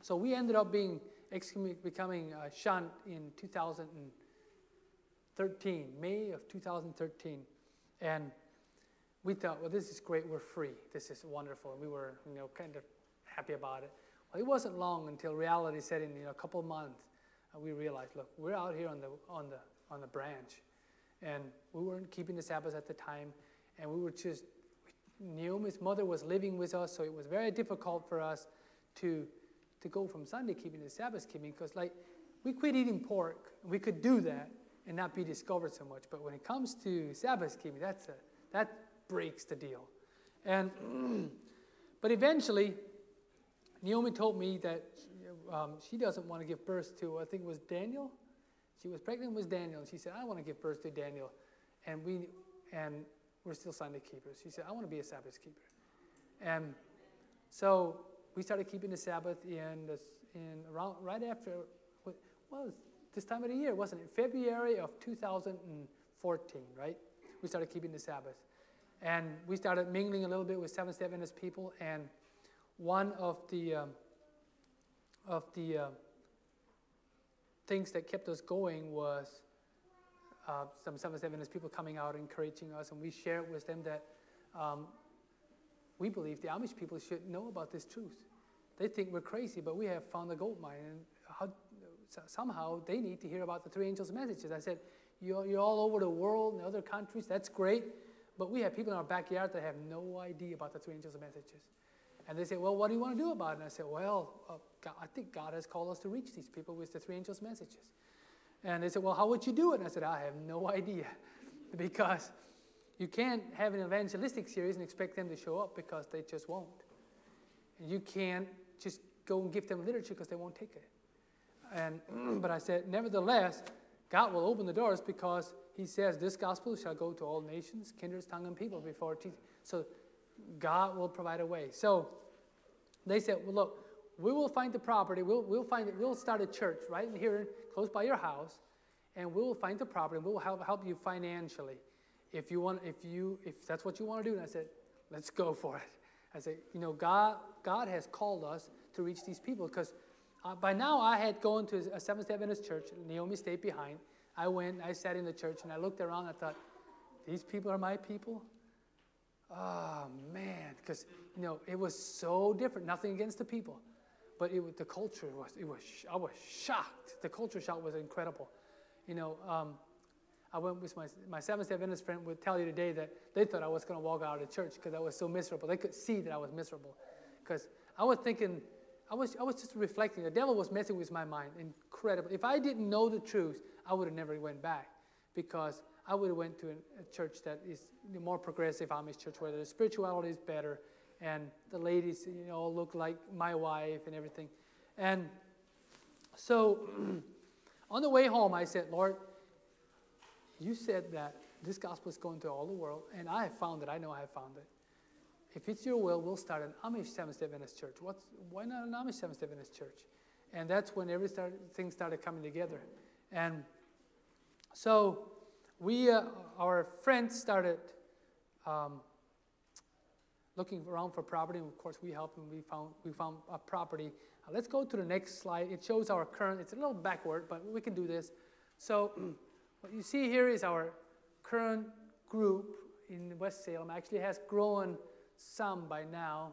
so we ended up becoming shunned in 2013, May of 2013. And we thought, well, this is great. We're free. This is wonderful. And we were, kind of happy about it. Well, it wasn't long until reality set in. A couple of months, we realized, look, we're out here on the branch, and we weren't keeping the Sabbath at the time, and we were just. Naomi's mother was living with us, so it was very difficult for us to go from Sunday keeping to Sabbath keeping, because we quit eating pork. We could do that and not be discovered so much. But when it comes to Sabbath keeping, that breaks the deal. And but eventually, Naomi told me that she doesn't want to give birth to, I think it was Daniel. She was pregnant with Daniel, and she said, I want to give birth to Daniel. And we're still Sunday keepers. She said, I want to be a Sabbath keeper. And so we started keeping the Sabbath right after, this time of the year, wasn't it? February of 2014, right? We started keeping the Sabbath. And we started mingling a little bit with Seventh-day Adventist people, and one of the things that kept us going was some Seventh-day Adventist people coming out encouraging us, and we shared with them that we believe the Amish people should know about this truth. They think we're crazy, but we have found a gold mine, and somehow they need to hear about the three angels' messages. I said, you're all over the world in other countries, that's great, but we have people in our backyard that have no idea about the three angels' messages. And they said, well, what do you want to do about it? And I said, well, I think God has called us to reach these people with the three angels' messages. And they said, well, how would you do it? And I said, I have no idea, because you can't have an evangelistic series and expect them to show up, because they just won't. And you can't just go and give them literature, because they won't take it. But I said, nevertheless, God will open the doors, because he says this gospel shall go to all nations, kindreds, tongue, and people before Jesus. So God will provide a way. So they said, well, look, we will find the property. We'll find it. We'll start a church right in here, close by your house, and we'll find the property. And we'll help you financially, if that's what you want to do. And I said, let's go for it. I said, God has called us to reach these people, because by now I had gone to a Seventh-day Adventist church. Naomi stayed behind. I went, I sat in the church, and I looked around. I thought, these people are my people. Oh man, because it was so different. Nothing against the people, but the culture was. I was shocked. The culture shock was incredible. I went with my Seventh-day Adventist friend. Would tell you today that they thought I was going to walk out of the church because I was so miserable. They could see that I was miserable, because I was thinking. I was just reflecting. The devil was messing with my mind. Incredible. If I didn't know the truth, I would have never went back, because I would have went to a church that is more progressive Amish church, where the spirituality is better, and the ladies, look like my wife and everything. And so on the way home, I said, Lord, you said that this gospel is going to all the world, and I have found it. I know I have found it. If it's your will, we'll start an Amish Seventh-day Adventist church. Why not an Amish Seventh-day Adventist church? And that's when everything started coming together. And so our friends started looking around for property. And of course, we helped them. We found a property. Let's go to the next slide. It shows our current. It's a little backward, but we can do this. So what you see here is our current group in West Salem. Actually has grown some by now.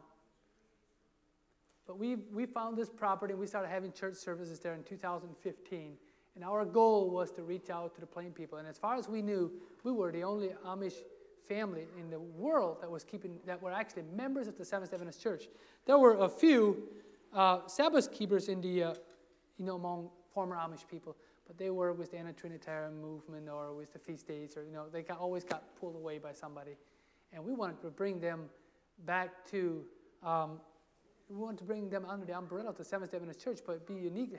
But we found this property, and we started having church services there in 2015. And our goal was to reach out to the plain people. And as far as we knew, we were the only Amish family in the world that were actually members of the Seventh-day Adventist Church. There were a few Sabbath keepers in the, among former Amish people, but they were with the Anti-Trinitarian movement or with the feast days, or they always got pulled away by somebody. And we wanted to bring them back to. We want to bring them under the umbrella of the Seventh-day Adventist Church, but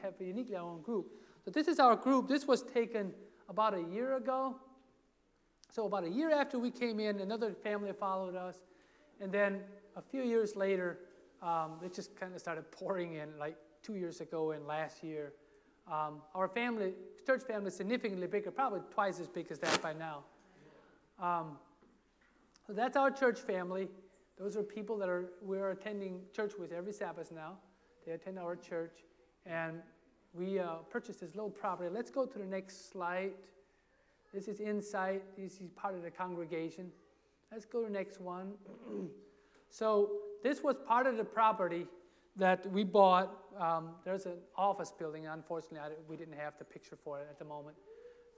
have uniquely our own group. So this is our group. This was taken about a year ago. So about a year after we came in, another family followed us. And then a few years later, It just kind of started pouring in like 2 years ago and last year. Our family, church family, is significantly bigger, probably twice as big as that by now. So that's our church family. Those are people that we're attending church with every Sabbath now. They attend our church, and we purchased this little property. Let's go to the next slide. This is inside. This is part of the congregation. Let's go to the next one. So this was part of the property that we bought. There's an office building. Unfortunately, we didn't have the picture for it at the moment,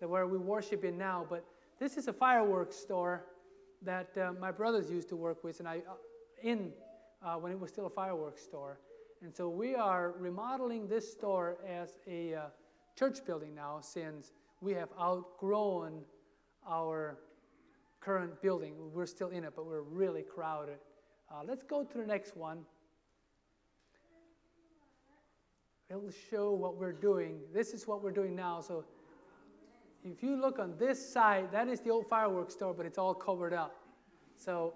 where we worship in now. But this is a fireworks store that my brothers used to work with, and when it was still a fireworks store. And so we are remodeling this store as a church building now, since we have outgrown our current building. We're still in it, but we're really crowded. Let's go to the next one. It'll show what we're doing. This is what we're doing now. So if you look on this side, that is the old fireworks store, but it's all covered up. So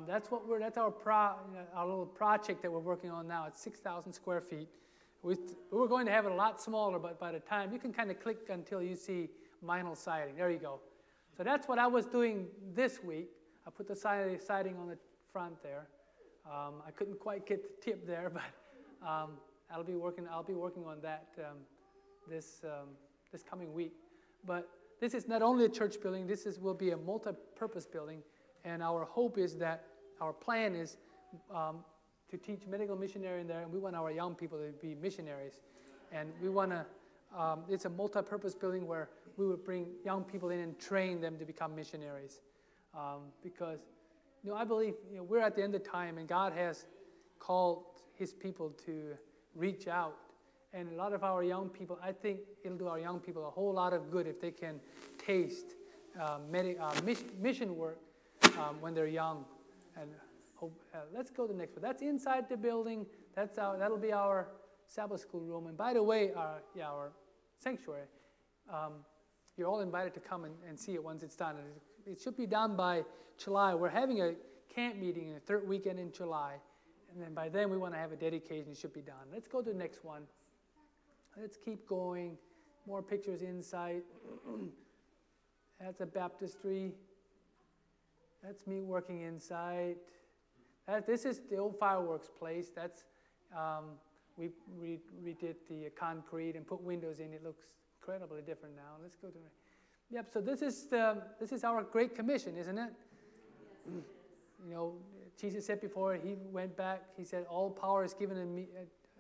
that's our little project that we're working on now. It's 6,000 square feet. We were going to have it a lot smaller, but by the time, you can kind of click until you see vinyl siding. There you go. So that's what I was doing this week. I put the siding on the front there. I couldn't quite get the tip there, but I'll be working on that this coming week. But this is not only a church building. Will be a multi-purpose building, and our hope is that our plan is to teach medical missionary in there, and we want our young people to be missionaries, and we want to. It's a multi-purpose building where we would bring young people in and train them to become missionaries, because I believe we're at the end of time, and God has called His people to reach out. And a lot of our young people, I think it'll do our young people a whole lot of good if they can taste mission work when they're young. And let's go to the next one. That's inside the building. That'll be our Sabbath school room. And by the way, our sanctuary. You're all invited to come and see it once it's done. It should be done by July. We're having a camp meeting in the third weekend in July. And then by then we want to have a dedication. It should be done. Let's go to the next one. Let's keep going. More pictures inside. That's a baptistry. That's me working inside. This is the old fireworks place. That's we redid the concrete and put windows in. It looks incredibly different now. Let's go to it. Yep. So this is our Great Commission, isn't it? Jesus said before He went back, He said, "All power is given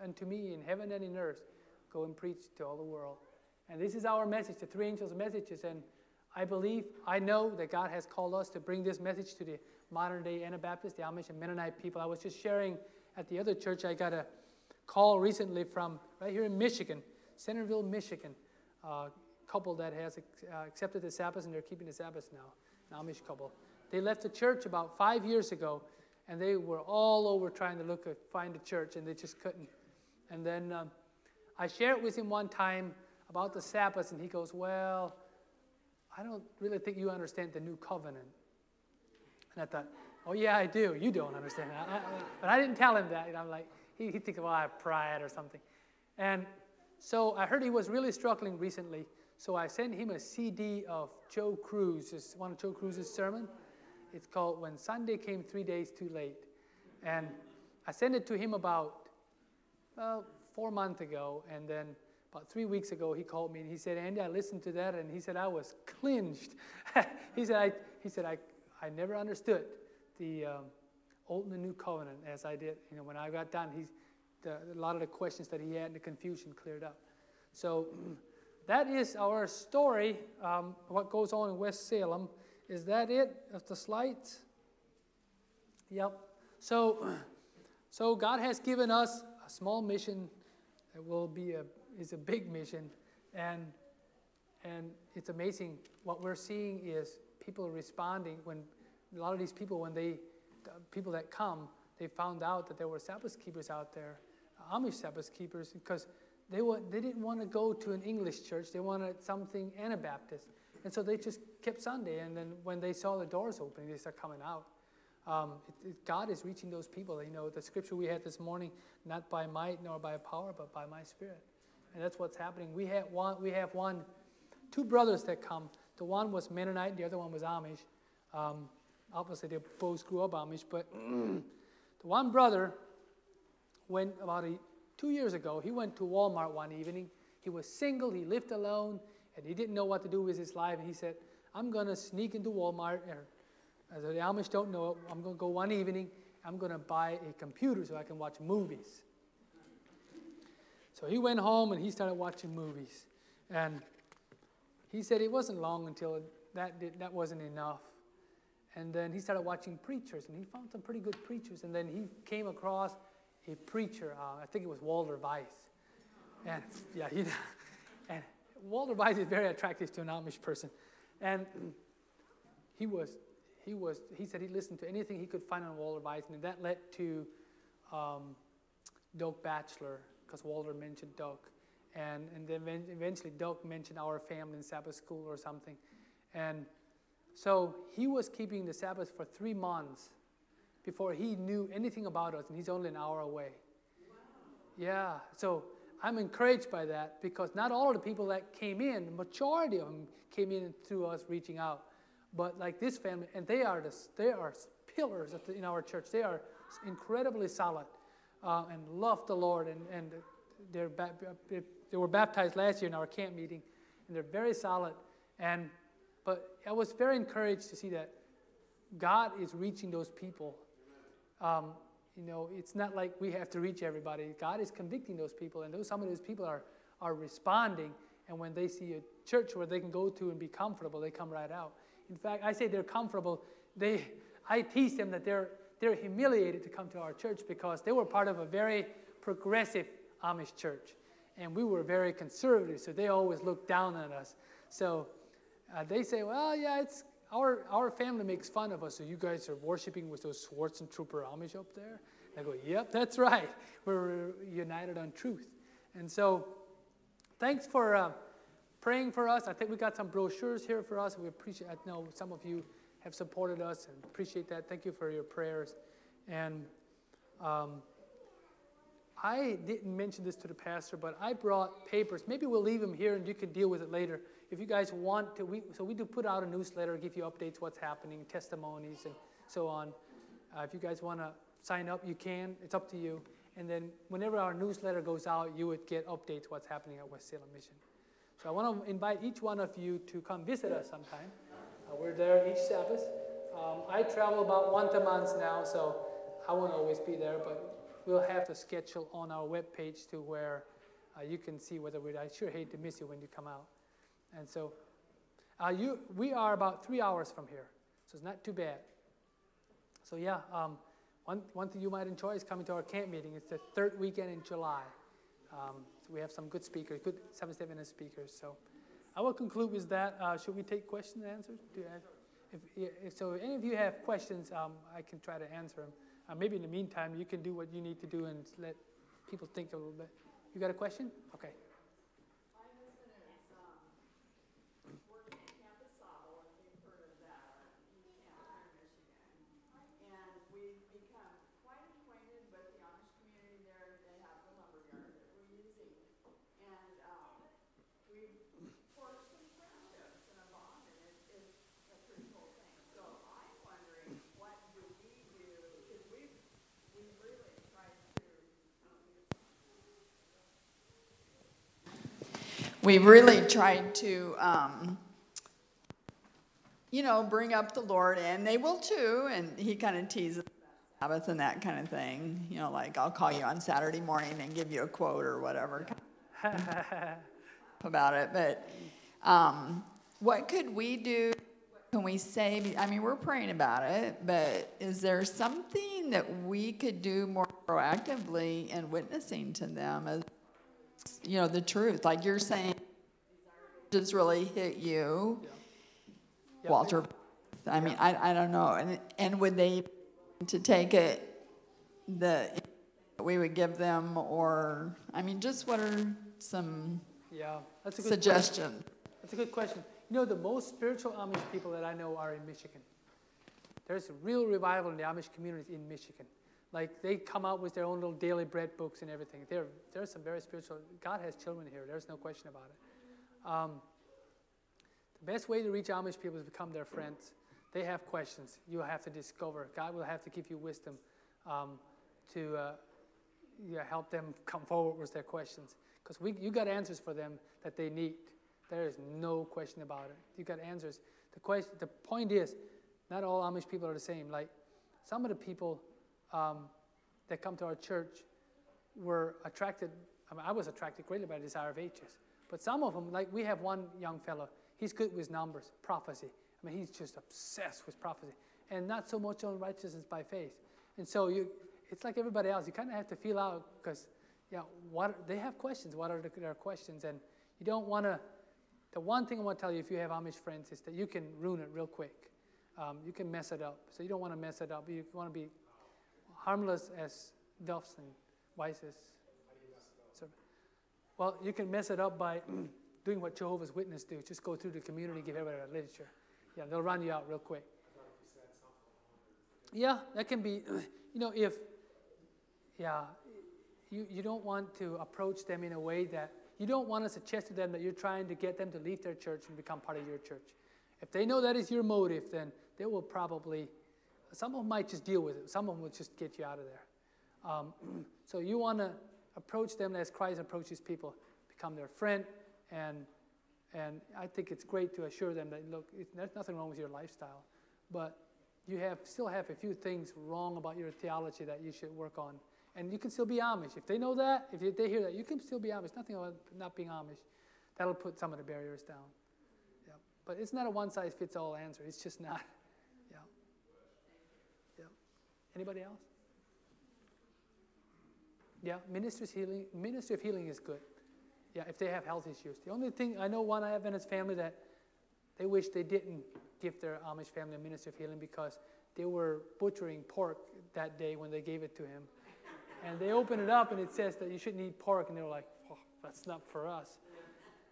unto me in heaven and in earth. Go and preach to all the world." And this is our message, the three angels' messages. And I know that God has called us to bring this message to the modern-day Anabaptists, the Amish and Mennonite people. I was just sharing at the other church, I got a call recently from right here in Michigan, Centerville, Michigan, a couple that has accepted the Sabbath, and they're keeping the Sabbath now, an Amish couple. They left the church about 5 years ago, and they were all over trying to find a church, and they just couldn't. And then I shared with him one time about the Sabbath, and he goes, "Well, I don't really think you understand the new covenant." And I thought, "Oh yeah, I do. You don't understand that." But I didn't tell him that. And I'm like, he thinks, "Well, I have pride or something." And so I heard he was really struggling recently. So I sent him a CD of Joe Cruz. It's one of Joe Cruz's sermon. It's called "When Sunday Came 3 Days Too Late." And I sent it to him about 4 months ago, and then about 3 weeks ago he called me and he said, "Andy, I listened to that," and he said I was clinched. he said I never understood the Old and the New Covenant as I did. When I got done, a lot of the questions that he had and the confusion cleared up. So that is our story. What goes on in West Salem. Is that it? Of the slides? Yep. So God has given us a small mission. It will be is a big mission, and it's amazing what we're seeing is people responding when a lot of these people people that come, they found out that there were Sabbath keepers out there, Amish Sabbath keepers, because they didn't want to go to an English church. They wanted something Anabaptist, and so they just kept Sunday. And then when they saw the doors open, they started coming out. God is reaching those people. You know, the scripture we had this morning, not by might nor by power, but by my Spirit. And that's what's happening. We have two brothers that come. The one was Mennonite, the other one was Amish. Obviously, they both grew up Amish, but the one brother went about 2 years ago. He went to Walmart one evening. He was single, he lived alone, and he didn't know what to do with his life. And he said, I'm going to sneak into Walmart. As the Amish don't know it, I'm going to go one evening. I'm going to buy a computer so I can watch movies. So he went home and he started watching movies. And he said it wasn't long until that wasn't enough. And then he started watching preachers, and he found some pretty good preachers. And then he came across a preacher, I think it was Walter Weiss. And yeah, and Walter Weiss is very attractive to an Amish person. And he said he listened to anything he could find on Walter Weiss, and that led to Doug Batchelor, because Walter mentioned Doug. And then eventually Doug mentioned our family in Sabbath school or something. And so he was keeping the Sabbath for 3 months before he knew anything about us, and he's only an hour away. Wow. Yeah, so I'm encouraged by that, because not all of the people that came in, the majority of them came in through us reaching out. But like this family, and they are pillars in our church. They are incredibly solid and love the Lord, and they were baptized last year in our camp meeting, and they're very solid. But I was very encouraged to see that God is reaching those people. You know, it's not like we have to reach everybody. God is convicting those people, and some of those people are responding. And when they see a church where they can go to and be comfortable, they come right out. In fact, I say they're comfortable. I tease them that they're humiliated to come to our church, because they were part of a very progressive Amish church, and we were very conservative, so they always looked down on us. So they say, well, yeah, it's our family makes fun of us, so you guys are worshiping with those Swartz and Trooper Amish up there? And I go, yep, that's right. We're united on truth. And so thanks for praying for us. I think we got some brochures here for us. We appreciate. I know some of you have supported us and appreciate that. Thank you for your prayers. And I didn't mention this to the pastor, but I brought papers. Maybe we'll leave them here and you can deal with it later. If you guys want to, we do put out a newsletter, give you updates, what's happening, testimonies, and so on. If you guys want to sign up, you can. It's up to you. And then whenever our newsletter goes out, you would get updates what's happening at West Salem Mission. So I want to invite each one of you to come visit us sometime. We're there each Sabbath. I travel about once a month now, so I won't always be there, but we'll have the schedule on our webpage to where you can see whether I sure hate to miss you when you come out. And so we are about 3 hours from here, so it's not too bad. So yeah, one thing you might enjoy is coming to our camp meeting. It's the third weekend in July. So we have some good speakers, good Seventh-day Adventist speakers. So I will conclude with that. Should we take questions and answers? So if any of you have questions, I can try to answer them. Maybe in the meantime, you can do what you need to do and let people think a little bit. You got a question? Okay. We really tried to, bring up the Lord, and they will too, and he kind of teases Sabbath and that kind of thing. Like, I'll call you on Saturday morning and give you a quote or whatever about it. But what could we do? Can we say, we're praying about it, but is there something that we could do more proactively in witnessing to them as the truth, like you're saying, just really hit you, yeah. Walter. I mean, I don't know, and would they to take it that we would give them, or just what are some that's a good suggestions? That's a good question. The most spiritual Amish people that I know are in Michigan. There's a real revival in the Amish communities in Michigan. Like, they come out with their own little daily bread books and everything. There's some very spiritual. God has children here. There's no question about it. The best way to reach Amish people is to become their friends. They have questions. You have to discover. God will have to give you wisdom to help them come forward with their questions. Because you got answers for them that they need. There is no question about it. You got answers. The point is, not all Amish people are the same. Like, some of the people that come to our church were attracted. I was attracted greatly by the desire of ages. But some of them, like, we have one young fellow. He's good with numbers, prophecy. I mean, he's just obsessed with prophecy. And not so much on righteousness by faith. And so it's like everybody else. You kind of have to feel out because, they have questions. What are their questions? And you don't want to. The one thing I want to tell you, if you have Amish friends, is that you can ruin it real quick. You can mess it up. So you don't want to mess it up. You want to be harmless as doves and wise as serpents. Well, you can mess it up by doing what Jehovah's Witnesses do. Just go through the community, give everybody a literature. Yeah, they'll run you out real quick. Yeah, that can be, if, you don't want to approach them in a way that, you don't want to suggest to them that you're trying to get them to leave their church and become part of your church. If they know that is your motive, then they will probably, some of them might just deal with it. Some of them will just get you out of there. So you want to approach them as Christ approaches people, become their friend, and I think it's great to assure them that, look, there's nothing wrong with your lifestyle, but you still have a few things wrong about your theology that you should work on. And you can still be Amish. If they know that, if they hear that, you can still be Amish. Nothing about not being Amish. That'll put some of the barriers down. Yeah. But it's not a one-size-fits-all answer. It's just not. Yeah. Yeah. Anybody else? Yeah, Ministry of Healing is good. Yeah, if they have health issues. The only thing, I know one I have in his family that they wish they didn't give their Amish family a Ministry of Healing because they were butchering pork that day when they gave it to him. And they open it up and it says that you shouldn't eat pork, and they were like, oh, that's not for us.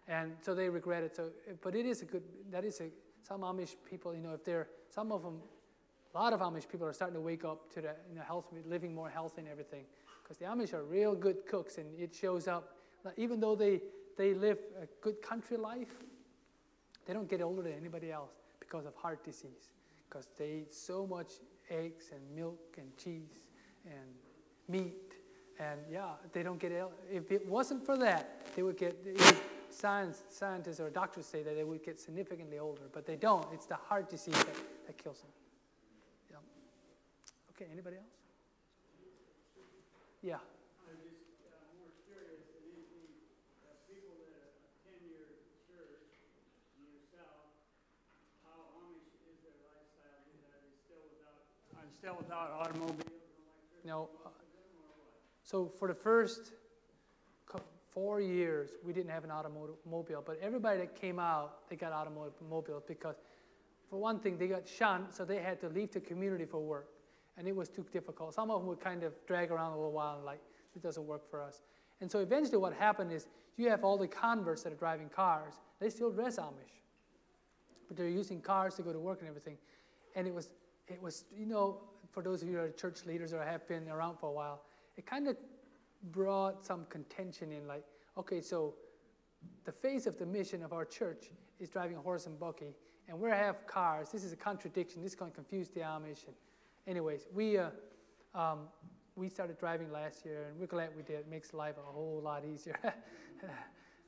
And so they regret it. So, but it is some Amish people, some of them, a lot of Amish people are starting to wake up to the health, living more healthy and everything. Because the Amish are real good cooks, and it shows up. Even though they live a good country life, they don't get older than anybody else because of heart disease. Because they eat so much eggs and milk and cheese and meat, and they don't get ill. If it wasn't for that, they would get, scientists or doctors say that they would get significantly older, but they don't. It's the heart disease that kills them. Yeah. Okay, anybody else? Yeah. I'm just more curious than anything, people that attend your church and yourself, how Amish is their lifestyle? Are they still without automobiles and electricity? No. So for the first 4 years, we didn't have an automobile, but everybody that came out, they got automobiles because, for one thing, they got shunned, so they had to leave the community for work, and it was too difficult. Some of them would kind of drag around a little while and like, it doesn't work for us. And so eventually what happened is you have all the converts that are driving cars. They still dress Amish, but they're using cars to go to work and everything. And it was for those of you who are church leaders or have been around for a while, it kind of brought some contention in, like, okay, so the face of the mission of our church is driving a horse and buggy, and we have cars. This is a contradiction. This is going to confuse the Amish. And anyways, we started driving last year, and we're glad we did. It makes life a whole lot easier.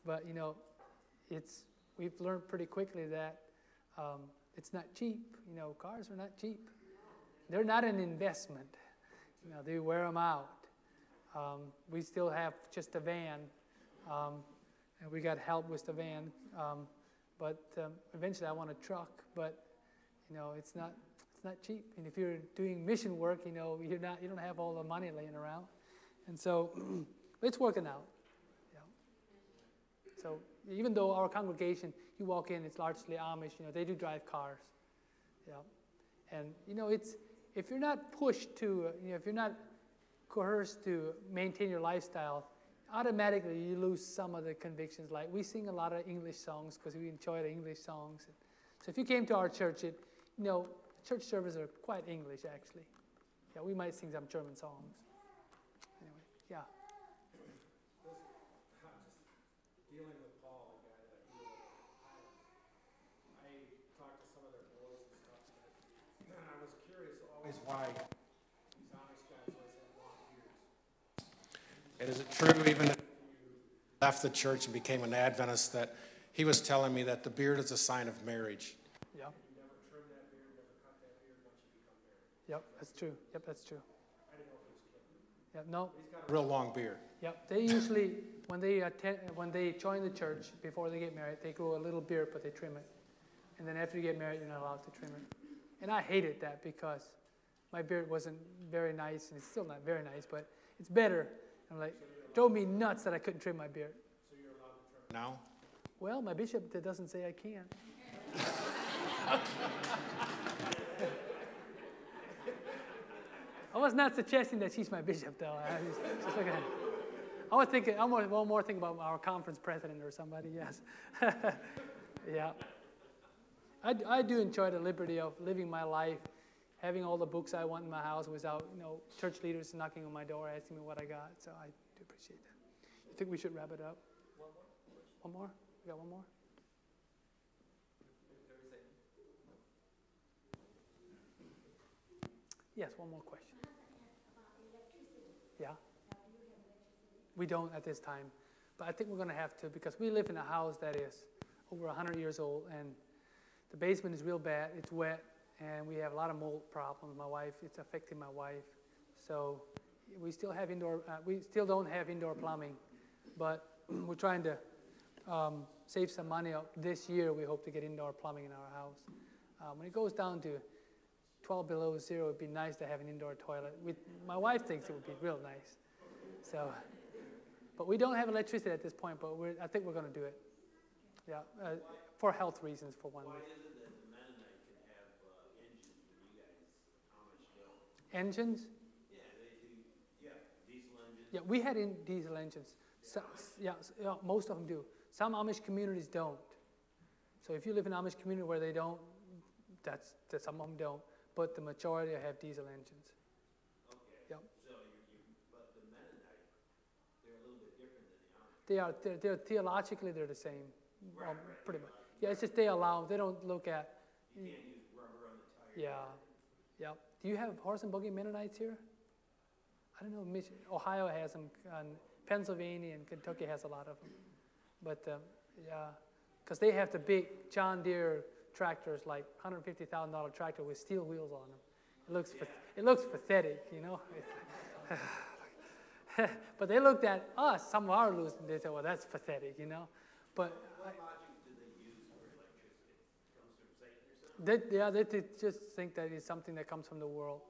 But, we've learned pretty quickly that it's not cheap. Cars are not cheap. They're not an investment. They wear them out. We still have just a van, and we got help with the van. But eventually, I want a truck. But it's not cheap. And if you're doing mission work, you don't have all the money laying around, and so it's working out. So even though our congregation, you walk in, it's largely Amish. They do drive cars. And it's, if you're not pushed to, if you're not coerced to maintain your lifestyle, automatically you lose some of the convictions. Like, we sing a lot of English songs because we enjoy the English songs. So if you came to our church, church services are quite English, actually. Yeah, we might sing some German songs. Anyway, yeah. Dealing with Paul, the guy that I deal with, I talked to some of their boys and stuff, and I was curious always why these Amish guys always have long beards. And is it true, even if you left the church and became an Adventist, that he was telling me that the beard is a sign of marriage? Yeah. You never trim that beard, never cut that beard once you become married. Yep, that's true. Yep, that's true. I didn't know if he was kidding. Yep, no. He's got a real long beard. Yep, they usually, when they join the church, before they get married, they grow a little beard, but they trim it. And then after you get married, you're not allowed to trim it. And I hated that because my beard wasn't very nice, and it's still not very nice, but it's better. I'm like, it drove me nuts that I couldn't trim my beard. So you're allowed to trim it now? Well, my bishop doesn't say I can. I was not suggesting that she's my bishop, though. I was just looking at it. I was thinking, one more thing about our conference president or somebody, yes. Yeah. I do enjoy the liberty of living my life, having all the books I want in my house without, church leaders knocking on my door asking me what I got. So I do appreciate that. You think we should wrap it up? One more? We got one more? Yes, one more question. Yeah. We don't at this time, but I think we're going to have to because we live in a house that is over 100 years old, and the basement is real bad. It's wet, and we have a lot of mold problems. It's affecting my wife. So we still have we still don't have indoor plumbing, but we're trying to save some money up. This year, we hope to get indoor plumbing in our house. When it goes down to 12 below zero, it'd be nice to have an indoor toilet. My wife thinks it would be real nice. So, but we don't have electricity at this point, but I think we're going to do it. Yeah, for health reasons, for one reason. Why is it that the Mennonite can have engines when you guys, Amish don't? Engines? Yeah, they do. Yeah, diesel engines. Yeah, we had diesel engines. So, yeah, most of them do. Some Amish communities don't. So if you live in an Amish community where they don't, that's some of them don't. But the majority have diesel engines. Okay. Yep. So but the Mennonite, they're a little bit different than the Amish. They're theologically they're the same, Right, pretty much. Yeah, it's just they don't look at. You can't use rubber on the tire. Yeah, yeah. Do you have horse and buggy Mennonites here? I don't know. Ohio has them, and Pennsylvania and Kentucky has a lot of them. But yeah, because they have the big John Deere tractors, like $150,000 tractor with steel wheels on them. It looks pathetic, But they looked at us, some of our losers, and they said, well, that's pathetic, But What logic do they use for electricity? It comes from Satan or something? they just think that it's something that comes from the world.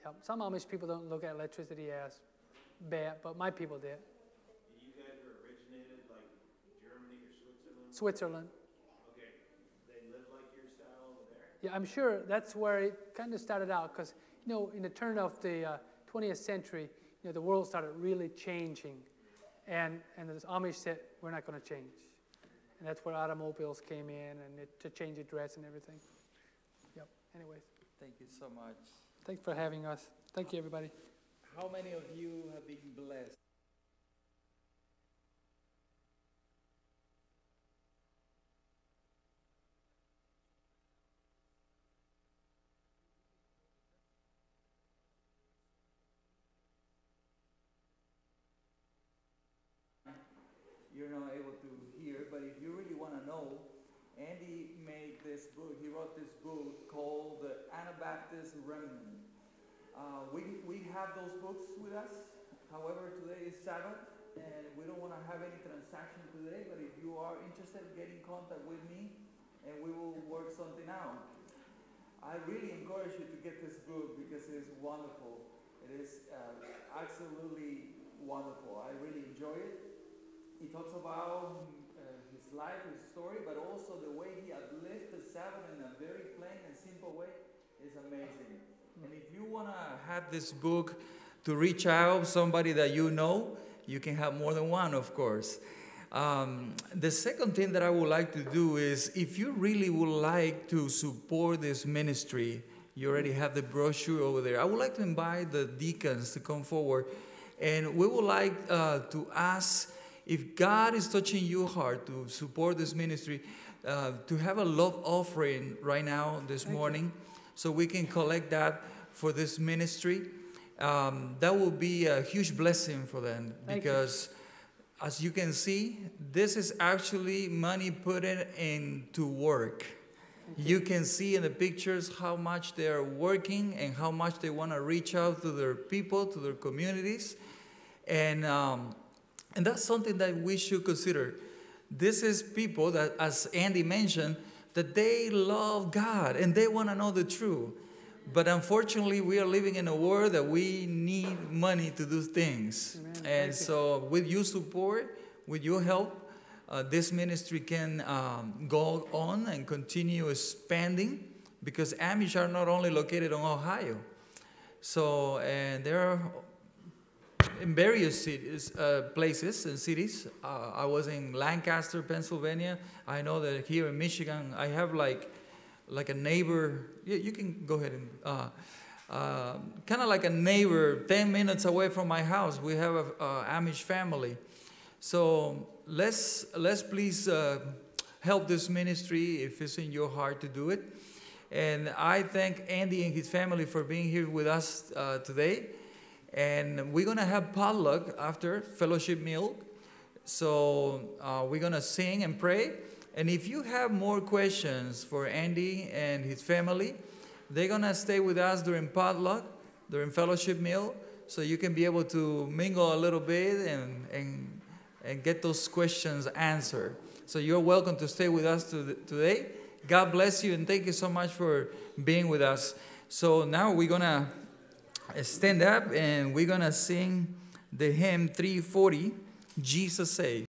Yeah, some Amish people don't look at electricity as bad, but my people did. And you guys are originated like Germany or Switzerland? Switzerland. Okay. They live like your style over there? Yeah, I'm sure that's where it kind of started out because, in the turn of the 20th century, the world started really changing. And the Amish said, we're not going to change. And that's where automobiles came in and to change the dress and everything. Yep, anyways. Thank you so much. Thanks for having us. Thank you, everybody. How many of you have been blessed? You're not able to hear, but if you really want to know, Andy made this book. He wrote this book called The Anabaptist Remnant. We have those books with us. However, today is Sabbath, and we don't want to have any transaction today, but if you are interested, get in contact with me, and we will work something out. I really encourage you to get this book because it is wonderful. It is absolutely wonderful. I really enjoy it. He talks about his life, his story, but also the way he uplifts the Sabbath in a very plain and simple way is amazing. And if you want to have this book to reach out somebody that you know, you can have more than one, of course. The second thing that I would like to do is, if you really would like to support this ministry, you already have the brochure over there. I would like to invite the deacons to come forward, and we would like to ask if God is touching your heart to support this ministry, to have a love offering right now this morning, so we can collect that for this ministry. That will be a huge blessing for them, because as you can see, this is actually money put into work. You can see in the pictures how much they are working and how much they want to reach out to their people, to their communities. And that's something that we should consider. This is people that, as Andy mentioned, that they love God and they want to know the truth. But unfortunately, we are living in a world that we need money to do things. Amen. And so with your support, with your help, this ministry can go on and continue expanding, because Amish are not only located in Ohio. So, and there are in various cities, places and cities. I was in Lancaster, Pennsylvania. I know that here in Michigan, I have like a neighbor. Yeah, you can go ahead and kind of like a neighbor 10 minutes away from my house. We have a Amish family. So let's please help this ministry if it's in your heart to do it. And I thank Andy and his family for being here with us today. And we're going to have potluck after fellowship meal. So we're going to sing and pray. And if you have more questions for Andy and his family, they're going to stay with us during potluck, during fellowship meal, so you can be able to mingle a little bit and get those questions answered. So you're welcome to stay with us today. God bless you, and thank you so much for being with us. So now we're going to stand up, and we're going to sing the hymn 340, Jesus Saves.